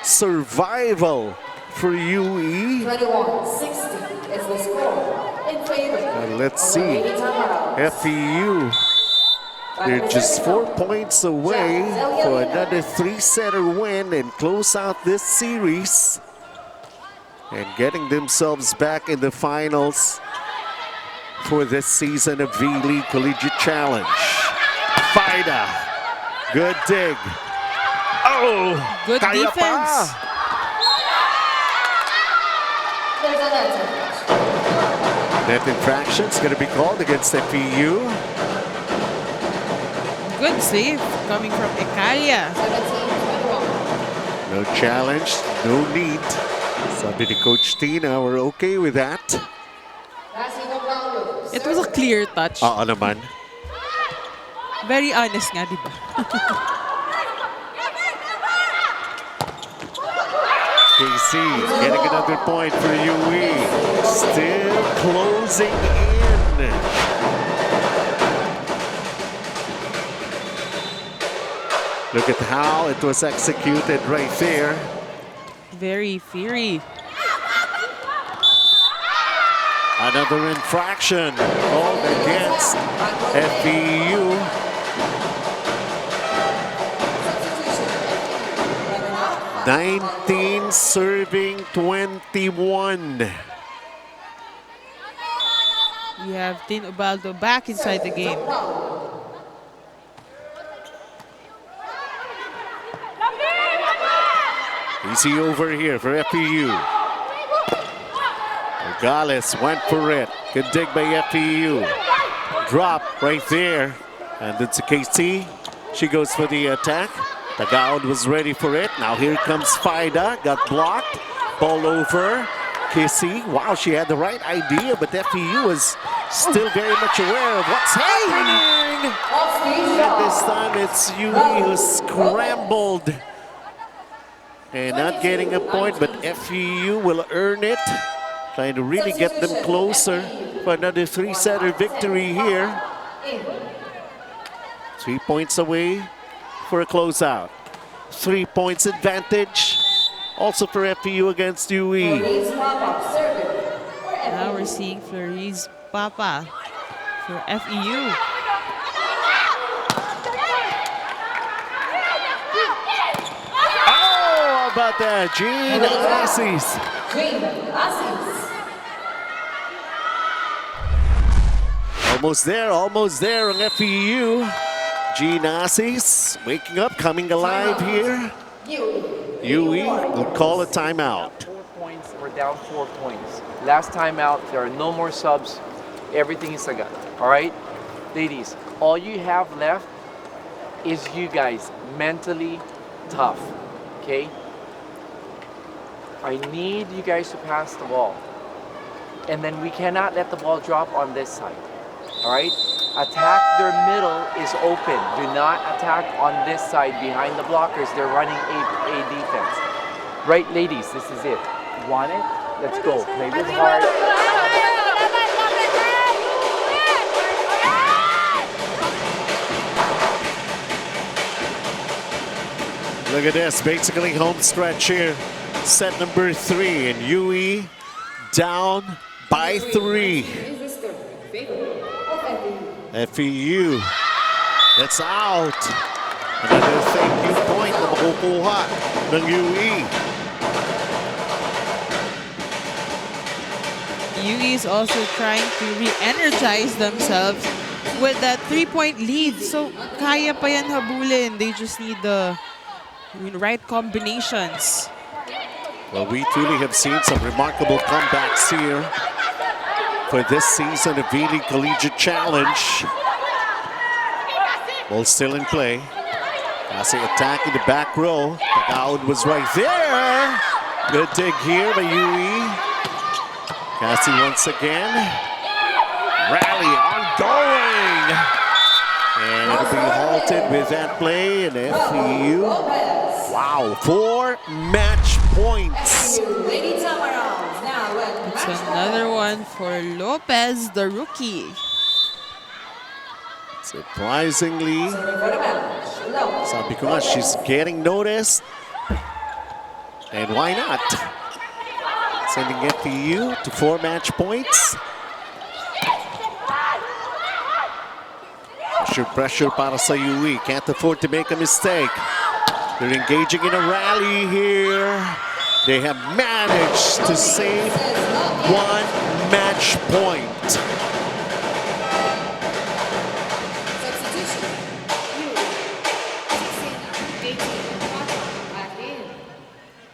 Survival for UE. 21-60 is the score in favor. And let's see. FEU. They're just 4 points away for another 3-setter win and close out this series. And getting themselves back in the finals for this season of V-League Collegiate Challenge. Fida. Good dig. Oh! Good kaya defense. pa. There's a net. Net infraction's going to be called against FEU. Good save coming from Ekalia. 17-21. No challenge, no need. Sabi ni Coach Tina, we're okay with that. It was a clear touch. Oo naman. Very honest nga, di ba? KC getting another point for UE. Still closing in. Look at how it was executed right there. Very fiery. Another infraction called against FEU. 19 serving 21. We have Tin Ubaldo back inside the game. Easy over here for FEU. Gales went for it. Good dig by FEU. Drop right there. And it's a KC. She goes for the attack. Tagaod was ready for it. Now here comes Fida. Got blocked. Ball over. KC. Wow, she had the right idea, but FEU was still very much aware of what's happening. And this time it's UE who scrambled. And not getting a point, but FEU will earn it. Trying to really get them closer for another 3-setter victory here. 3 points away for a closeout. 3 points advantage. Also for FEU against UE. Now we're seeing Fleury's Papa for FEU. Oh, how about that? Jean Assis. Almost there on FEU. Jean Assis waking up, coming alive here. UE will call a timeout. 4 points, we're down 4 points. Last time out, there are no more subs Everything is agad. All right? Ladies, all you have left is you guys mentally tough. Okay? I need you guys to pass the ball. And then we cannot let the ball drop on this side. All right? Attack their middle is open. Do not attack on this side behind the blockers. They're running a defense. Right, ladies, this is it. Want it? Let's go. Play this hard. Look at this, basically home stretch here. Set number 3, and UE down by 3. FEU, that's out. Another thank you point na makukuha ng UE. UE is also trying to re-energize themselves with that 3-point lead. So kaya pa yan habulin. They just need the right combinations. Well, we truly have seen some remarkable comebacks here for this season of V-League Collegiate Challenge. Ball still in play. Kasi attack in the back row. Tagaud was right there. Good dig here by UE. Cassie once again. Rally ongoing. And it'll be halted with that play. And FEU. Wow, 4 match points. It's another one for Lopez, the rookie. Surprisingly, sabi ko nga, she's getting noticed. And why not? Sending FEU to 4 match points. Pressure para sa UE. Can't afford to make a mistake. They're engaging in a rally here. They have managed to save 1 match point.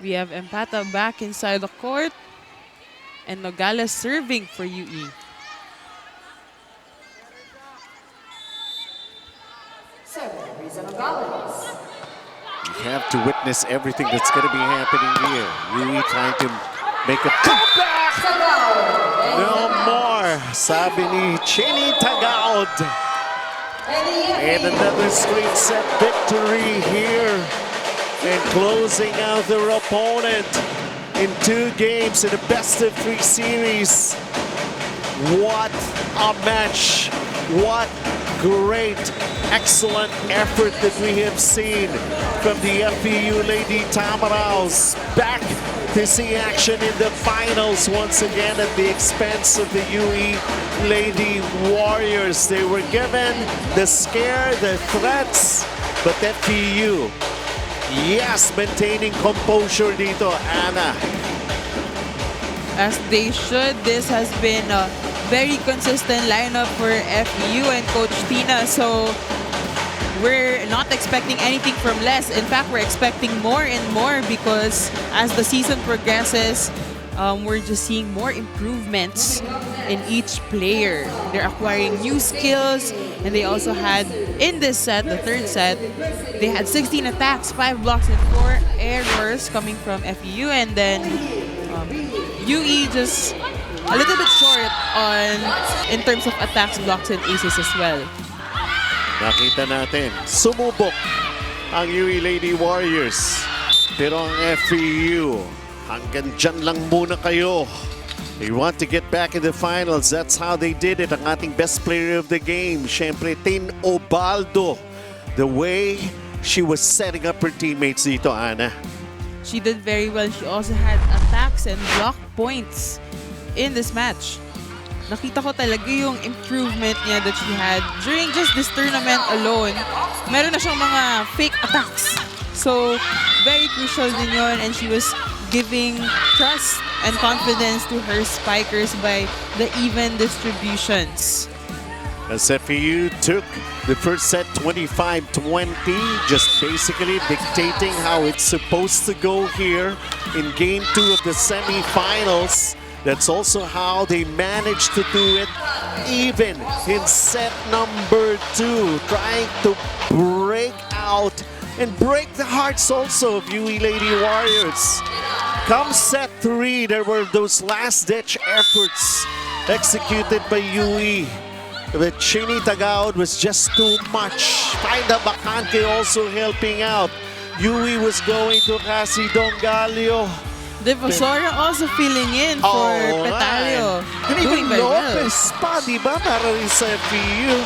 We have Empata back inside the court. And Nogales serving for UE. You have to witness everything that's going to be happening here. UE trying to make a comeback. No more. Sabi ni Chini Tagaud. And another straight set victory here. And closing out their opponent in 2 games in a best-of-3 series. What a match. What great, excellent effort that we have seen from the FEU Lady Tamaraos. Back to see action in the finals once again at the expense of the UE Lady Warriors. They were given the scare, the threats, but FEU, yes, maintaining composure dito, Anna. As they should. This has been a very consistent lineup for FEU and Coach Tina. So we're not expecting anything from less. In fact, we're expecting more and more because as the season progresses, we're just seeing more improvements in each player. They're acquiring new skills, and they also had, in this set, the 3rd set, they had 16 attacks, 5 blocks, and 4 errors coming from FEU, and then UE just a little bit short in terms of attacks, blocks, and aces as well. Nakita natin, sumubok ang UE Lady Warriors. Pero ang FEU, hanggang dyan lang muna kayo. They want to get back in the finals. That's how they did it. Ang ating best player of the game, syempre, Tin Obaldo. The way she was setting up her teammates dito, Ana. She did very well. She also had attacks and block points in this match. Nakita ko talaga yung improvement niya that she had during just this tournament alone. Meron na siyang mga fake attacks. So, very crucial din yun, and she was giving trust and confidence to her spikers by the even distributions. As FEU took the first set 25-20, just basically dictating how it's supposed to go here in Game 2 of the semifinals. That's also how they managed to do it even in set number 2, trying to break out and break the hearts also of UE Lady Warriors. Come set 3, there were those last-ditch efforts executed by UE. But Chini Tagaud was just too much. Find a Bacante also helping out. UE was going to Cassie Dongalio. Defensora also filling in for Petalio. And even Doing very well. Lopez pa, di ba? Para rin sa FEU.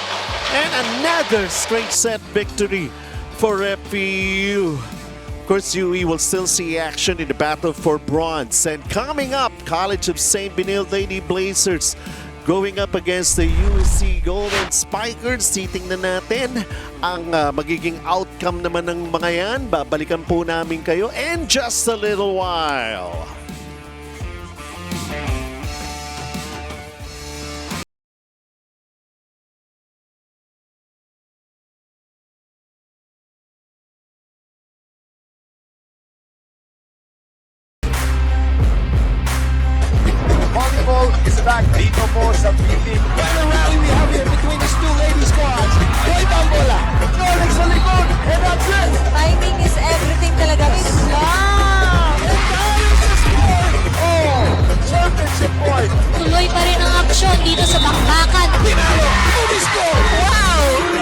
And another straight set victory for FEU. Of course, UE will still see action in the battle for bronze. And coming up, College of St. Benilde Lady Blazers going up against the USC Golden Spikers. Titingnan natin ang magiging outcome naman ng mga yan. Babalikan po namin kayo in just a little while. Volleyball is back dito po sa Philippines. What a rally we have here between these two lady squads. Kay Bambola, Nolex sa likod, and that's it. Timing is everything talaga. Wow! And tayo sa score! Oh, championship point. Tuloy pa rin ang aksyon dito sa bakbakan. Pinalo, movie score! Wow!